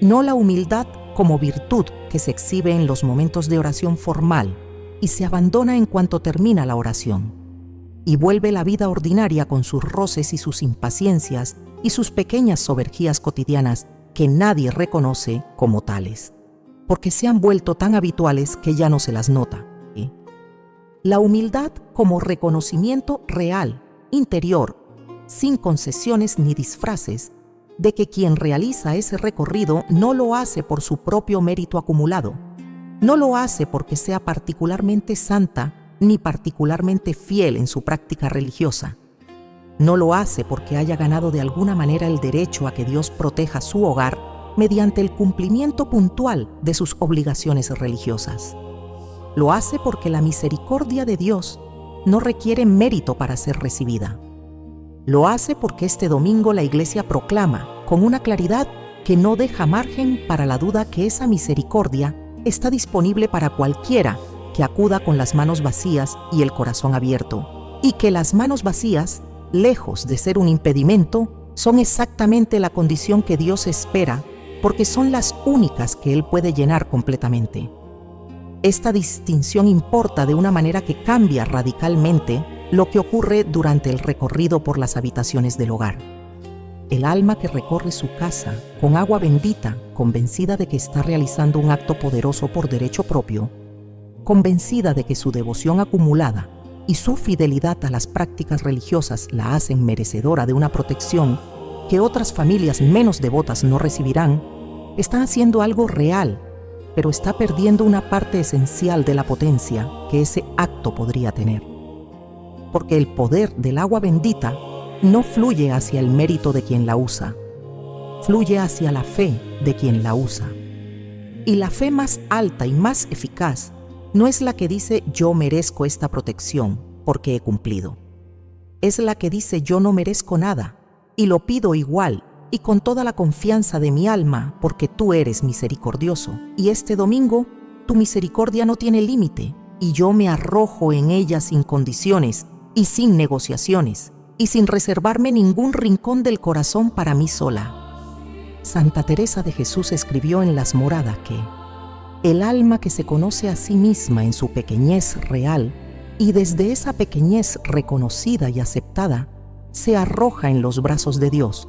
No la humildad como virtud que se exhibe en los momentos de oración formal y se abandona en cuanto termina la oración, y vuelve la vida ordinaria con sus roces y sus impaciencias y sus pequeñas sobergías cotidianas que nadie reconoce como tales, porque se han vuelto tan habituales que ya no se las nota. La humildad como reconocimiento real, interior, sin concesiones ni disfraces, de que quien realiza ese recorrido no lo hace por su propio mérito acumulado, no lo hace porque sea particularmente santa ni particularmente fiel en su práctica religiosa, no lo hace porque haya ganado de alguna manera el derecho a que Dios proteja su hogar mediante el cumplimiento puntual de sus obligaciones religiosas. Lo hace porque la misericordia de Dios no requiere mérito para ser recibida. Lo hace porque este domingo la Iglesia proclama con una claridad que no deja margen para la duda que esa misericordia está disponible para cualquiera que acuda con las manos vacías y el corazón abierto, y que las manos vacías, lejos de ser un impedimento, son exactamente la condición que Dios espera, porque son las únicas que Él puede llenar completamente. Esta distinción importa de una manera que cambia radicalmente lo que ocurre durante el recorrido por las habitaciones del hogar. El alma que recorre su casa con agua bendita, convencida de que está realizando un acto poderoso por derecho propio, convencida de que su devoción acumulada y su fidelidad a las prácticas religiosas la hacen merecedora de una protección que otras familias menos devotas no recibirán, está haciendo algo real, pero está perdiendo una parte esencial de la potencia que ese acto podría tener. Porque el poder del agua bendita no fluye hacia el mérito de quien la usa, fluye hacia la fe de quien la usa. Y la fe más alta y más eficaz no es la que dice yo merezco esta protección porque he cumplido. Es la que dice yo no merezco nada y lo pido igual y con toda la confianza de mi alma porque tú eres misericordioso y este domingo tu misericordia no tiene límite y yo me arrojo en ella sin condiciones y sin negociaciones y sin reservarme ningún rincón del corazón para mí sola. Santa Teresa de Jesús escribió en las moradas que el alma que se conoce a sí misma en su pequeñez real y desde esa pequeñez reconocida y aceptada, se arroja en los brazos de Dios,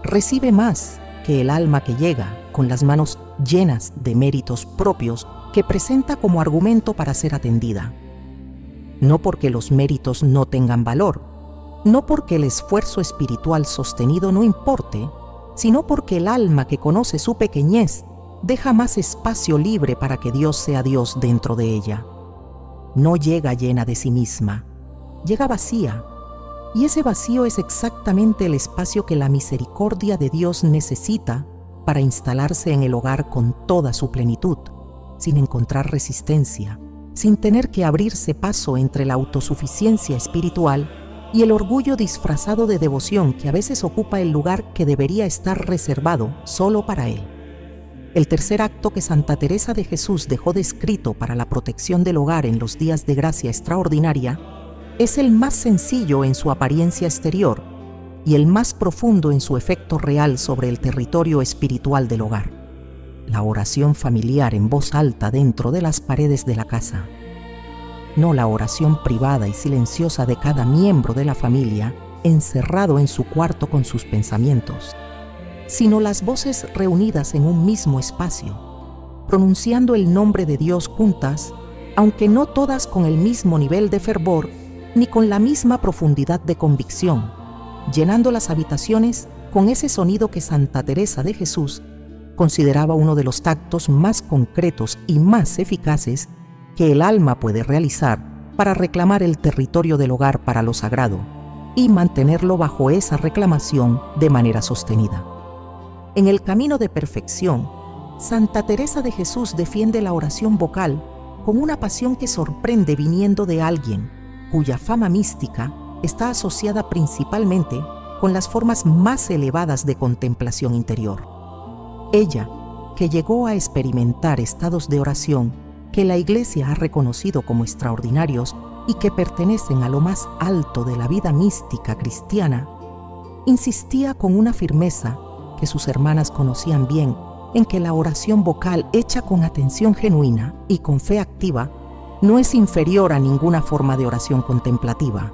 recibe más que el alma que llega con las manos llenas de méritos propios que presenta como argumento para ser atendida. No porque los méritos no tengan valor, no porque el esfuerzo espiritual sostenido no importe, sino porque el alma que conoce su pequeñez deja más espacio libre para que Dios sea Dios dentro de ella. No llega llena de sí misma, llega vacía, y ese vacío es exactamente el espacio que la misericordia de Dios necesita para instalarse en el hogar con toda su plenitud, sin encontrar resistencia, sin tener que abrirse paso entre la autosuficiencia espiritual y el orgullo disfrazado de devoción que a veces ocupa el lugar que debería estar reservado solo para él. El tercer acto que Santa Teresa de Jesús dejó descrito para la protección del hogar en los días de gracia extraordinaria es el más sencillo en su apariencia exterior y el más profundo en su efecto real sobre el territorio espiritual del hogar: la oración familiar en voz alta dentro de las paredes de la casa. No la oración privada y silenciosa de cada miembro de la familia encerrado en su cuarto con sus pensamientos, sino las voces reunidas en un mismo espacio, pronunciando el nombre de Dios juntas, aunque no todas con el mismo nivel de fervor ni con la misma profundidad de convicción, llenando las habitaciones con ese sonido que Santa Teresa de Jesús consideraba uno de los tactos más concretos y más eficaces que el alma puede realizar para reclamar el territorio del hogar para lo sagrado y mantenerlo bajo esa reclamación de manera sostenida. En el camino de perfección, Santa Teresa de Jesús defiende la oración vocal con una pasión que sorprende viniendo de alguien cuya fama mística está asociada principalmente con las formas más elevadas de contemplación interior. Ella, que llegó a experimentar estados de oración que la Iglesia ha reconocido como extraordinarios y que pertenecen a lo más alto de la vida mística cristiana, insistía con una firmeza que sus hermanas conocían bien en que la oración vocal hecha con atención genuina y con fe activa no es inferior a ninguna forma de oración contemplativa.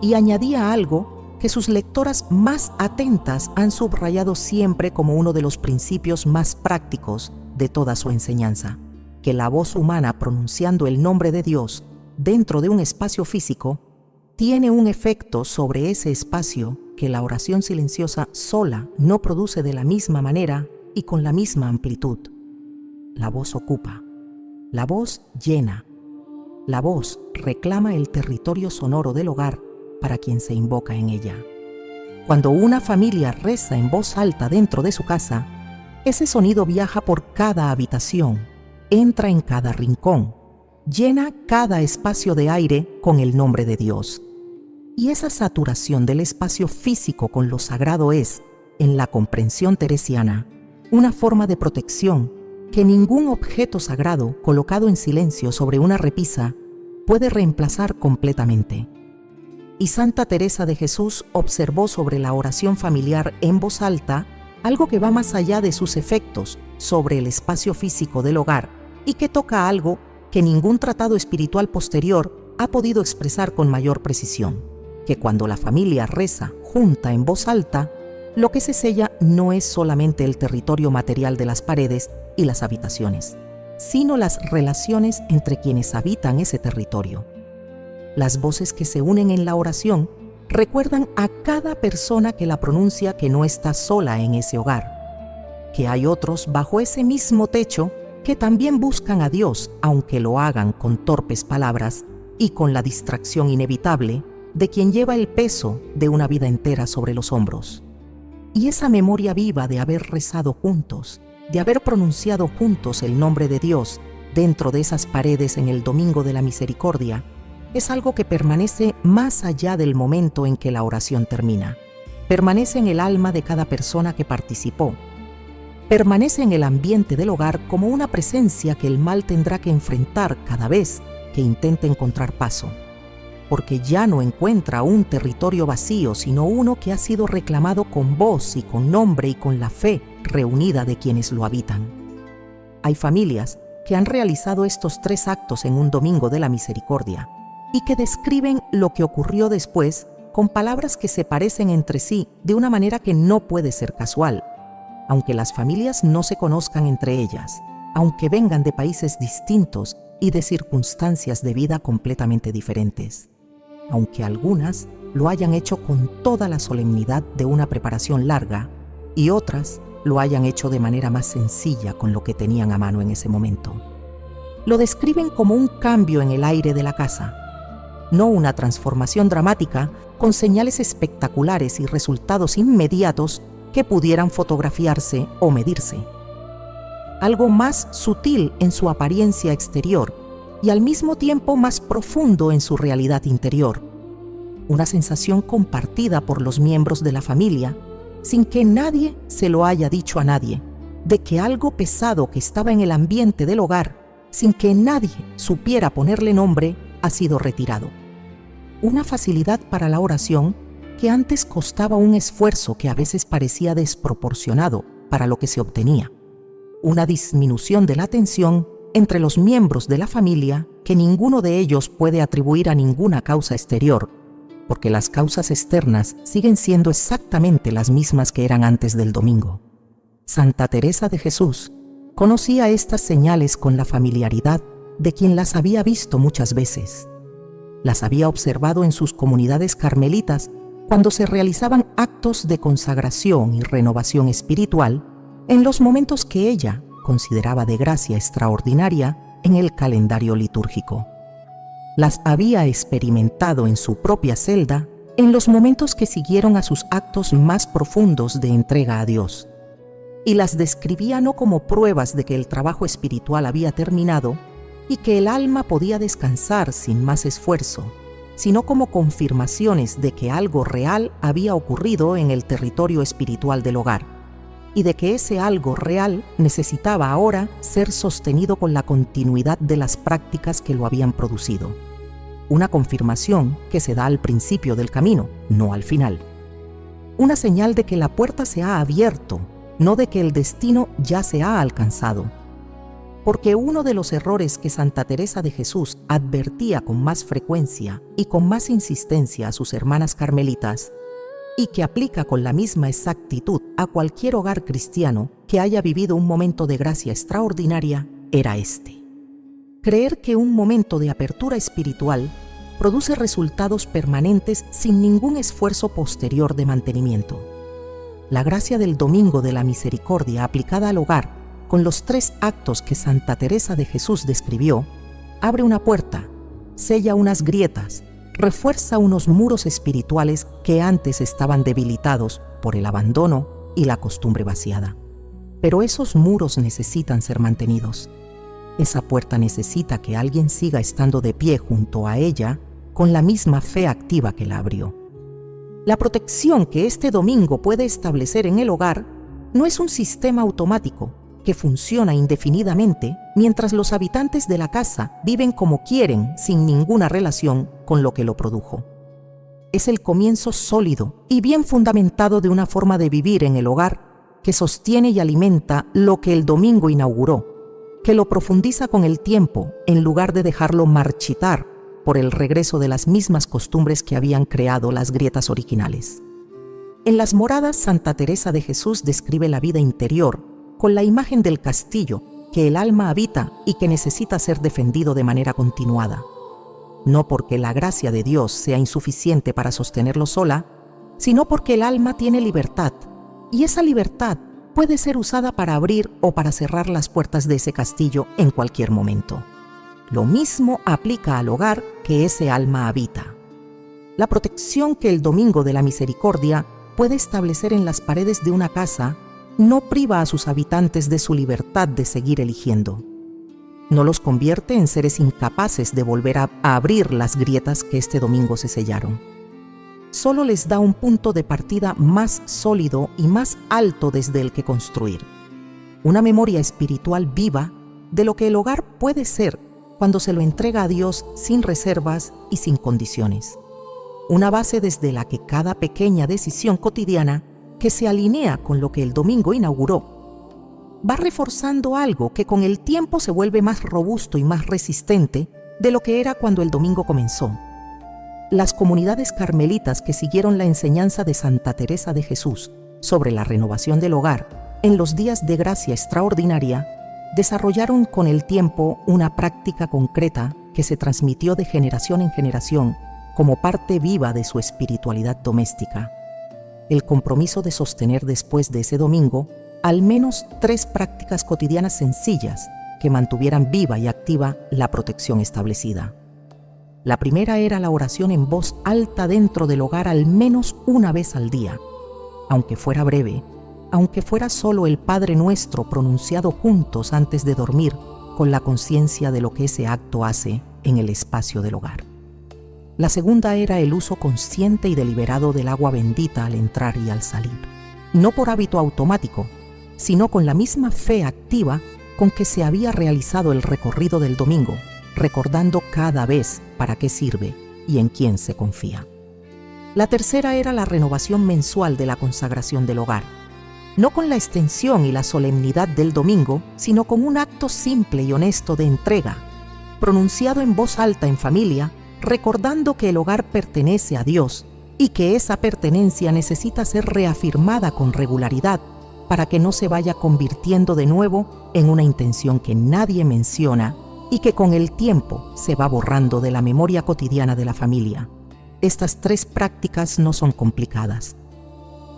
Y añadía algo que sus lectoras más atentas han subrayado siempre como uno de los principios más prácticos de toda su enseñanza, que la voz humana pronunciando el nombre de Dios dentro de un espacio físico tiene un efecto sobre ese espacio que la oración silenciosa sola no produce de la misma manera y con la misma amplitud. La voz ocupa, la voz llena, la voz reclama el territorio sonoro del hogar para quien se invoca en ella. Cuando una familia reza en voz alta dentro de su casa, ese sonido viaja por cada habitación, entra en cada rincón, llena cada espacio de aire con el nombre de Dios. Y esa saturación del espacio físico con lo sagrado es, en la comprensión teresiana, una forma de protección que ningún objeto sagrado colocado en silencio sobre una repisa puede reemplazar completamente. Y Santa Teresa de Jesús observó sobre la oración familiar en voz alta algo que va más allá de sus efectos sobre el espacio físico del hogar y que toca algo que ningún tratado espiritual posterior ha podido expresar con mayor precisión, que cuando la familia reza junta en voz alta, lo que se sella no es solamente el territorio material de las paredes y las habitaciones, sino las relaciones entre quienes habitan ese territorio. Las voces que se unen en la oración recuerdan a cada persona que la pronuncia que no está sola en ese hogar, que hay otros bajo ese mismo techo que también buscan a Dios, aunque lo hagan con torpes palabras y con la distracción inevitable de quien lleva el peso de una vida entera sobre los hombros. Y esa memoria viva de haber rezado juntos, de haber pronunciado juntos el nombre de Dios dentro de esas paredes en el Domingo de la Misericordia, es algo que permanece más allá del momento en que la oración termina. Permanece en el alma de cada persona que participó. Permanece en el ambiente del hogar como una presencia que el mal tendrá que enfrentar cada vez que intente encontrar paso, porque ya no encuentra un territorio vacío, sino uno que ha sido reclamado con voz y con nombre y con la fe reunida de quienes lo habitan. Hay familias que han realizado estos 3 actos en un Domingo de la Misericordia y que describen lo que ocurrió después con palabras que se parecen entre sí de una manera que no puede ser casual, aunque las familias no se conozcan entre ellas, aunque vengan de países distintos y de circunstancias de vida completamente diferentes, aunque algunas lo hayan hecho con toda la solemnidad de una preparación larga y otras lo hayan hecho de manera más sencilla con lo que tenían a mano en ese momento. Lo describen como un cambio en el aire de la casa, no una transformación dramática con señales espectaculares y resultados inmediatos que pudieran fotografiarse o medirse. Algo más sutil en su apariencia exterior y al mismo tiempo más profundo en su realidad interior. Una sensación compartida por los miembros de la familia, sin que nadie se lo haya dicho a nadie, de que algo pesado que estaba en el ambiente del hogar, sin que nadie supiera ponerle nombre, ha sido retirado. Una facilidad para la oración que antes costaba un esfuerzo que a veces parecía desproporcionado para lo que se obtenía. Una disminución de la tensión entre los miembros de la familia que ninguno de ellos puede atribuir a ninguna causa exterior, porque las causas externas siguen siendo exactamente las mismas que eran antes del domingo. Santa Teresa de Jesús conocía estas señales con la familiaridad de quien las había visto muchas veces. Las había observado en sus comunidades carmelitas cuando se realizaban actos de consagración y renovación espiritual en los momentos que ella consideraba de gracia extraordinaria en el calendario litúrgico. Las había experimentado en su propia celda en los momentos que siguieron a sus actos más profundos de entrega a Dios, y las describía no como pruebas de que el trabajo espiritual había terminado, y que el alma podía descansar sin más esfuerzo, sino como confirmaciones de que algo real había ocurrido en el territorio espiritual del hogar, y de que ese algo real necesitaba ahora ser sostenido con la continuidad de las prácticas que lo habían producido. Una confirmación que se da al principio del camino, no al final. Una señal de que la puerta se ha abierto, no de que el destino ya se ha alcanzado. Porque uno de los errores que Santa Teresa de Jesús advertía con más frecuencia y con más insistencia a sus hermanas carmelitas, y que aplica con la misma exactitud a cualquier hogar cristiano que haya vivido un momento de gracia extraordinaria, era este: creer que un momento de apertura espiritual produce resultados permanentes sin ningún esfuerzo posterior de mantenimiento. La gracia del Domingo de la Misericordia aplicada al hogar, con los 3 actos que Santa Teresa de Jesús describió, abre una puerta, sella unas grietas, refuerza unos muros espirituales que antes estaban debilitados por el abandono y la costumbre vaciada. Pero esos muros necesitan ser mantenidos. Esa puerta necesita que alguien siga estando de pie junto a ella con la misma fe activa que la abrió. La protección que este domingo puede establecer en el hogar no es un sistema automático que funciona indefinidamente mientras los habitantes de la casa viven como quieren sin ninguna relación con lo que lo produjo. Es el comienzo sólido y bien fundamentado de una forma de vivir en el hogar que sostiene y alimenta lo que el domingo inauguró, que lo profundiza con el tiempo en lugar de dejarlo marchitar por el regreso de las mismas costumbres que habían creado las grietas originales. En las moradas, Santa Teresa de Jesús describe la vida interior con la imagen del castillo que el alma habita y que necesita ser defendido de manera continuada. No porque la gracia de Dios sea insuficiente para sostenerlo sola, sino porque el alma tiene libertad, y esa libertad puede ser usada para abrir o para cerrar las puertas de ese castillo en cualquier momento. Lo mismo aplica al hogar que ese alma habita. La protección que el Domingo de la Misericordia puede establecer en las paredes de una casa no priva a sus habitantes de su libertad de seguir eligiendo. No los convierte en seres incapaces de volver a abrir las grietas que este domingo se sellaron. Solo les da un punto de partida más sólido y más alto desde el que construir. Una memoria espiritual viva de lo que el hogar puede ser cuando se lo entrega a Dios sin reservas y sin condiciones. Una base desde la que cada pequeña decisión cotidiana que se alinea con lo que el domingo inauguró, va reforzando algo que con el tiempo se vuelve más robusto y más resistente de lo que era cuando el domingo comenzó. Las comunidades carmelitas que siguieron la enseñanza de Santa Teresa de Jesús sobre la renovación del hogar en los días de gracia extraordinaria, desarrollaron con el tiempo una práctica concreta que se transmitió de generación en generación como parte viva de su espiritualidad doméstica. El compromiso de sostener después de ese domingo al menos 3 prácticas cotidianas sencillas que mantuvieran viva y activa la protección establecida. La primera era la oración en voz alta dentro del hogar al menos una vez al día, aunque fuera breve, aunque fuera solo el Padre Nuestro pronunciado juntos antes de dormir, con la conciencia de lo que ese acto hace en el espacio del hogar. La segunda era el uso consciente y deliberado del agua bendita al entrar y al salir, no por hábito automático, sino con la misma fe activa con que se había realizado el recorrido del domingo, recordando cada vez para qué sirve y en quién se confía. La tercera era la renovación mensual de la consagración del hogar, no con la extensión y la solemnidad del domingo, sino con un acto simple y honesto de entrega, pronunciado en voz alta en familia, recordando que el hogar pertenece a Dios y que esa pertenencia necesita ser reafirmada con regularidad para que no se vaya convirtiendo de nuevo en una intención que nadie menciona y que con el tiempo se va borrando de la memoria cotidiana de la familia. Estas 3 prácticas no son complicadas.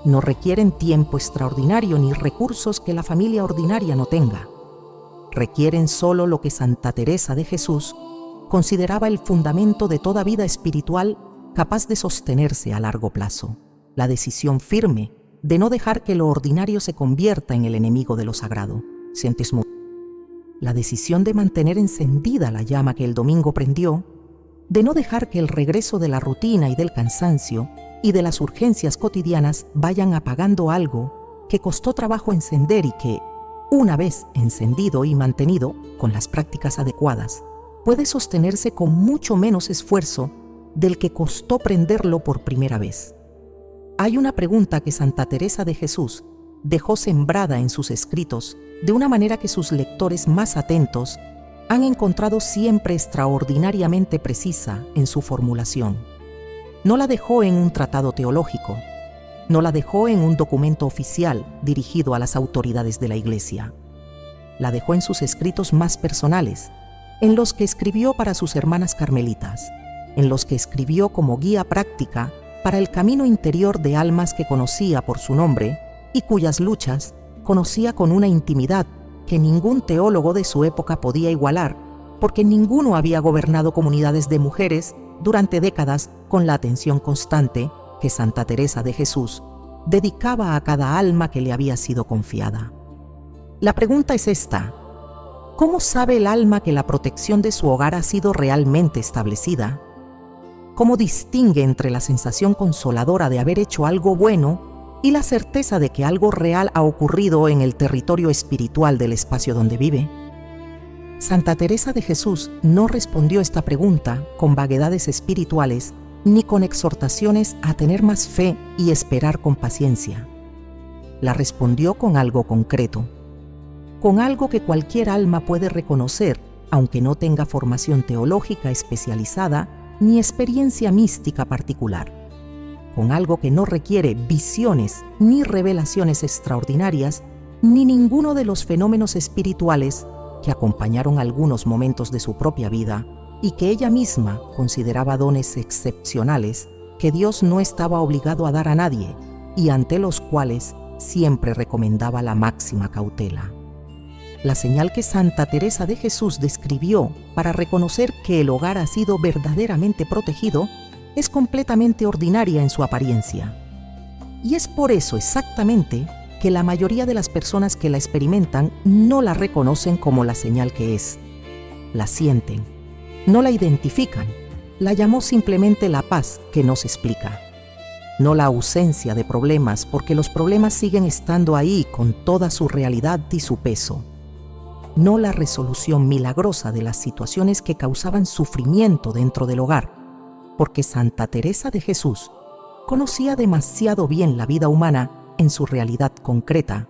No requieren tiempo extraordinario ni recursos que la familia ordinaria no tenga. Requieren solo lo que Santa Teresa de Jesús consideraba el fundamento de toda vida espiritual capaz de sostenerse a largo plazo: la decisión firme de no dejar que lo ordinario se convierta en el enemigo de lo sagrado. La decisión de mantener encendida la llama que el domingo prendió, de no dejar que el regreso de la rutina y del cansancio y de las urgencias cotidianas vayan apagando algo que costó trabajo encender y que, una vez encendido y mantenido con las prácticas adecuadas, puede sostenerse con mucho menos esfuerzo del que costó prenderlo por primera vez. Hay una pregunta que Santa Teresa de Jesús dejó sembrada en sus escritos de una manera que sus lectores más atentos han encontrado siempre extraordinariamente precisa en su formulación. No la dejó en un tratado teológico, no la dejó en un documento oficial dirigido a las autoridades de la Iglesia. La dejó en sus escritos más personales, en los que escribió para sus hermanas carmelitas, en los que escribió como guía práctica para el camino interior de almas que conocía por su nombre y cuyas luchas conocía con una intimidad que ningún teólogo de su época podía igualar, porque ninguno había gobernado comunidades de mujeres durante décadas con la atención constante que Santa Teresa de Jesús dedicaba a cada alma que le había sido confiada. La pregunta es esta: ¿cómo sabe el alma que la protección de su hogar ha sido realmente establecida? ¿Cómo distingue entre la sensación consoladora de haber hecho algo bueno y la certeza de que algo real ha ocurrido en el territorio espiritual del espacio donde vive? Santa Teresa de Jesús no respondió esta pregunta con vaguedades espirituales ni con exhortaciones a tener más fe y esperar con paciencia. La respondió con algo concreto, con algo que cualquier alma puede reconocer, aunque no tenga formación teológica especializada ni experiencia mística particular, con algo que no requiere visiones ni revelaciones extraordinarias, ni ninguno de los fenómenos espirituales que acompañaron algunos momentos de su propia vida y que ella misma consideraba dones excepcionales que Dios no estaba obligado a dar a nadie y ante los cuales siempre recomendaba la máxima cautela. La señal que Santa Teresa de Jesús describió para reconocer que el hogar ha sido verdaderamente protegido es completamente ordinaria en su apariencia. Y es por eso exactamente que la mayoría de las personas que la experimentan no la reconocen como la señal que es. La sienten, no la identifican, la llamó simplemente la paz que no se explica. No la ausencia de problemas, porque los problemas siguen estando ahí con toda su realidad y su peso. No la resolución milagrosa de las situaciones que causaban sufrimiento dentro del hogar, porque Santa Teresa de Jesús conocía demasiado bien la vida humana en su realidad concreta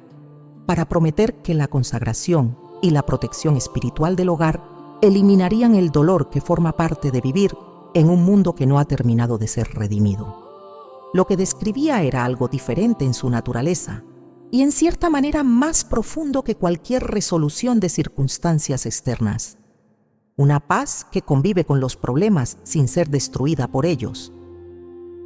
para prometer que la consagración y la protección espiritual del hogar eliminarían el dolor que forma parte de vivir en un mundo que no ha terminado de ser redimido. Lo que describía era algo diferente en su naturaleza y en cierta manera más profundo que cualquier resolución de circunstancias externas. Una paz que convive con los problemas sin ser destruida por ellos.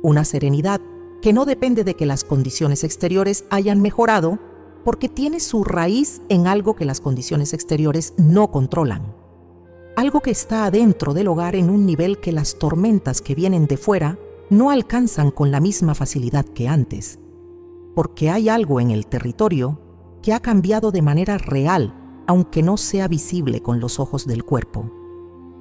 Una serenidad que no depende de que las condiciones exteriores hayan mejorado, porque tiene su raíz en algo que las condiciones exteriores no controlan. Algo que está adentro del hogar en un nivel que las tormentas que vienen de fuera no alcanzan con la misma facilidad que antes, porque hay algo en el territorio que ha cambiado de manera real, aunque no sea visible con los ojos del cuerpo.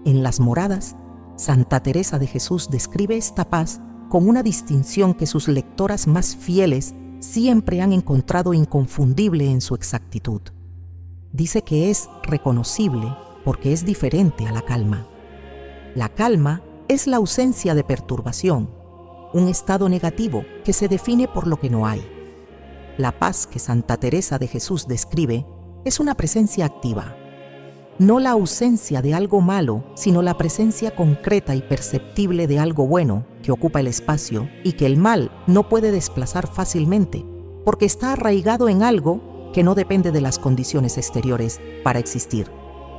En las moradas, Santa Teresa de Jesús describe esta paz con una distinción que sus lectoras más fieles siempre han encontrado inconfundible en su exactitud. Dice que es reconocible porque es diferente a la calma. La calma es la ausencia de perturbación, un estado negativo que se define por lo que no hay. La paz que Santa Teresa de Jesús describe es una presencia activa, no la ausencia de algo malo, sino la presencia concreta y perceptible de algo bueno que ocupa el espacio y que el mal no puede desplazar fácilmente, porque está arraigado en algo que no depende de las condiciones exteriores para existir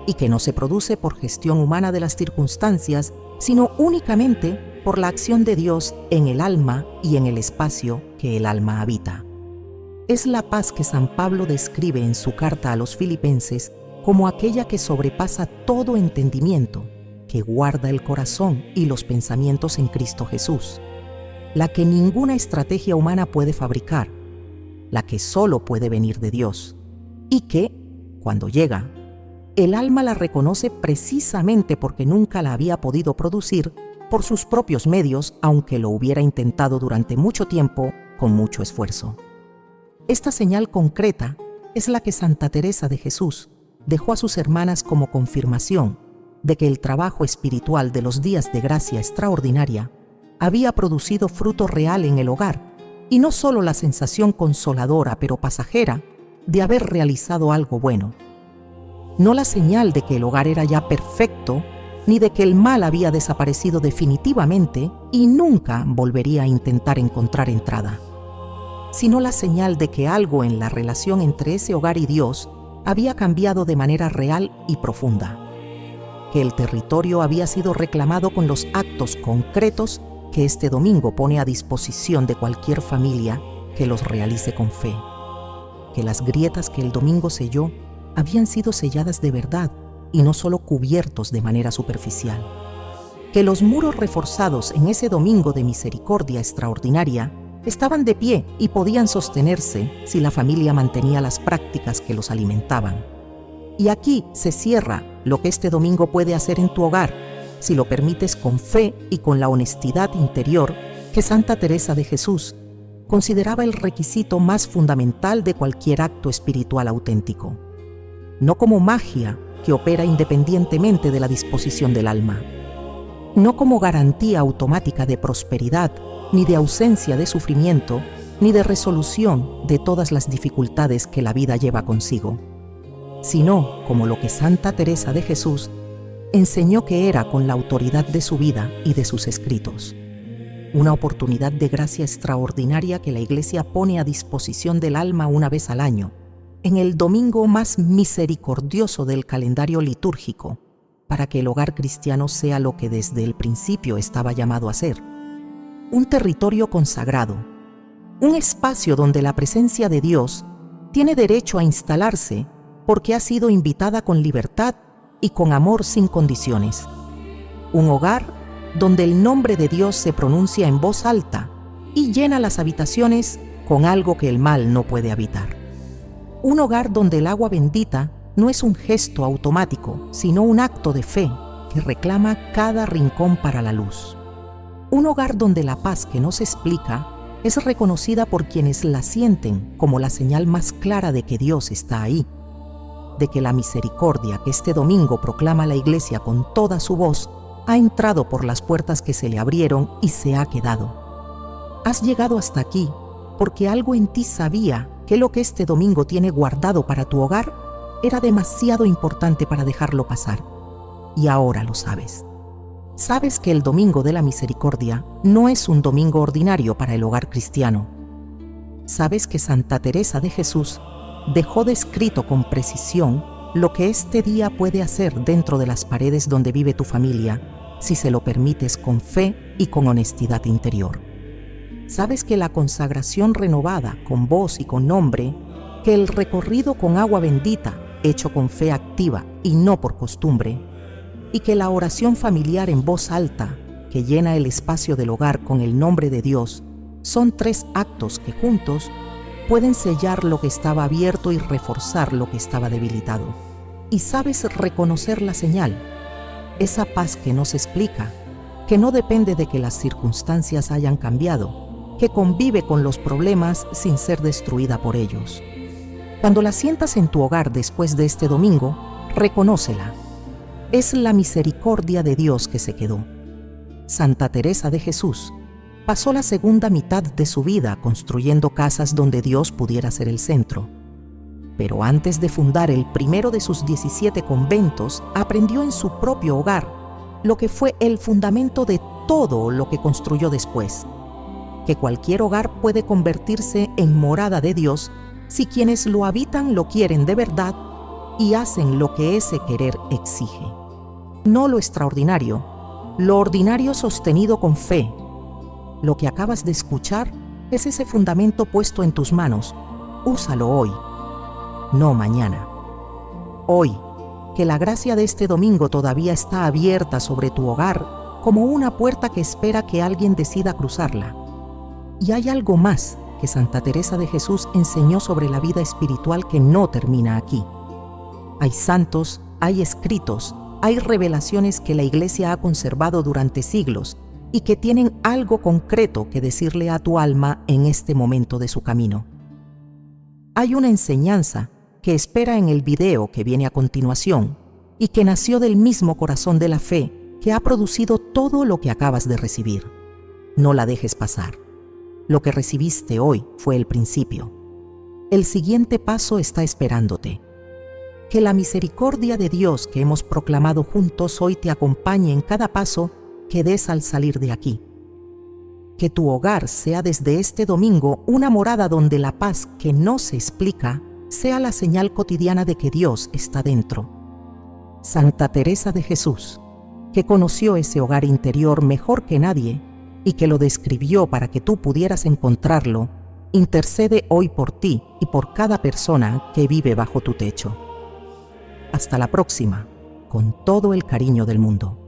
y que no se produce por gestión humana de las circunstancias, sino únicamente por la acción de Dios en el alma y en el espacio que el alma habita. Es la paz que San Pablo describe en su carta a los Filipenses como aquella que sobrepasa todo entendimiento, que guarda el corazón y los pensamientos en Cristo Jesús, la que ninguna estrategia humana puede fabricar, la que solo puede venir de Dios, y que, cuando llega, el alma la reconoce precisamente porque nunca la había podido producir por sus propios medios, aunque lo hubiera intentado durante mucho tiempo con mucho esfuerzo. Esta señal concreta es la que Santa Teresa de Jesús dejó a sus hermanas como confirmación de que el trabajo espiritual de los días de gracia extraordinaria había producido fruto real en el hogar, y no solo la sensación consoladora pero pasajera de haber realizado algo bueno. No la señal de que el hogar era ya perfecto, ni de que el mal había desaparecido definitivamente y nunca volvería a intentar encontrar entrada, sino la señal de que algo en la relación entre ese hogar y Dios había cambiado de manera real y profunda, que el territorio había sido reclamado con los actos concretos que este domingo pone a disposición de cualquier familia que los realice con fe, que las grietas que el domingo selló habían sido selladas de verdad y no solo cubiertos de manera superficial, que los muros reforzados en ese domingo de misericordia extraordinaria estaban de pie y podían sostenerse si la familia mantenía las prácticas que los alimentaban. Y aquí se cierra lo que este domingo puede hacer en tu hogar, si lo permites con fe y con la honestidad interior que Santa Teresa de Jesús consideraba el requisito más fundamental de cualquier acto espiritual auténtico. No como magia que opera independientemente de la disposición del alma, no como garantía automática de prosperidad, ni de ausencia de sufrimiento, ni de resolución de todas las dificultades que la vida lleva consigo, sino como lo que Santa Teresa de Jesús enseñó que era con la autoridad de su vida y de sus escritos. Una oportunidad de gracia extraordinaria que la Iglesia pone a disposición del alma una vez al año, en el domingo más misericordioso del calendario litúrgico, para que el hogar cristiano sea lo que desde el principio estaba llamado a ser: un territorio consagrado, un espacio donde la presencia de Dios tiene derecho a instalarse porque ha sido invitada con libertad y con amor sin condiciones. Un hogar donde el nombre de Dios se pronuncia en voz alta y llena las habitaciones con algo que el mal no puede habitar. Un hogar donde el agua bendita no es un gesto automático, sino un acto de fe que reclama cada rincón para la luz. Un hogar donde la paz que no se explica es reconocida por quienes la sienten como la señal más clara de que Dios está ahí, de que la misericordia que este domingo proclama la Iglesia con toda su voz ha entrado por las puertas que se le abrieron y se ha quedado. Has llegado hasta aquí porque algo en ti sabía que lo que este domingo tiene guardado para tu hogar era demasiado importante para dejarlo pasar. Y ahora lo sabes. Sabes que el domingo de la misericordia no es un domingo ordinario para el hogar cristiano. Sabes que Santa Teresa de Jesús dejó descrito con precisión lo que este día puede hacer dentro de las paredes donde vive tu familia, si se lo permites con fe y con honestidad interior. Sabes que la consagración renovada con voz y con nombre, que el recorrido con agua bendita, hecho con fe activa y no por costumbre, y que la oración familiar en voz alta, que llena el espacio del hogar con el nombre de Dios, son 3 actos que juntos pueden sellar lo que estaba abierto y reforzar lo que estaba debilitado. Y sabes reconocer la señal, esa paz que no se explica, que no depende de que las circunstancias hayan cambiado, que convive con los problemas sin ser destruida por ellos. Cuando la sientas en tu hogar después de este domingo, reconócela. Es la misericordia de Dios que se quedó. Santa Teresa de Jesús pasó la segunda mitad de su vida construyendo casas donde Dios pudiera ser el centro. Pero antes de fundar el primero de sus 17 conventos, aprendió en su propio hogar lo que fue el fundamento de todo lo que construyó después: que cualquier hogar puede convertirse en morada de Dios si quienes lo habitan lo quieren de verdad y hacen lo que ese querer exige. No lo extraordinario, lo ordinario sostenido con fe. Lo que acabas de escuchar es ese fundamento puesto en tus manos. Úsalo hoy, no mañana. Hoy, que la gracia de este domingo todavía está abierta sobre tu hogar como una puerta que espera que alguien decida cruzarla. Y hay algo más que Santa Teresa de Jesús enseñó sobre la vida espiritual que no termina aquí. Hay santos hay escritos, hay revelaciones que la Iglesia ha conservado durante siglos y que tienen algo concreto que decirle a tu alma en este momento de su camino. Hay una enseñanza que espera en el video que viene a continuación y que nació del mismo corazón de la fe que ha producido todo lo que acabas de recibir. No la dejes pasar. Lo que recibiste hoy fue el principio. El siguiente paso está esperándote. Que la misericordia de Dios que hemos proclamado juntos hoy te acompañe en cada paso que des al salir de aquí. Que tu hogar sea desde este domingo una morada donde la paz que no se explica sea la señal cotidiana de que Dios está dentro. Santa Teresa de Jesús, que conoció ese hogar interior mejor que nadie y que lo describió para que tú pudieras encontrarlo, intercede hoy por ti y por cada persona que vive bajo tu techo. Hasta la próxima, con todo el cariño del mundo.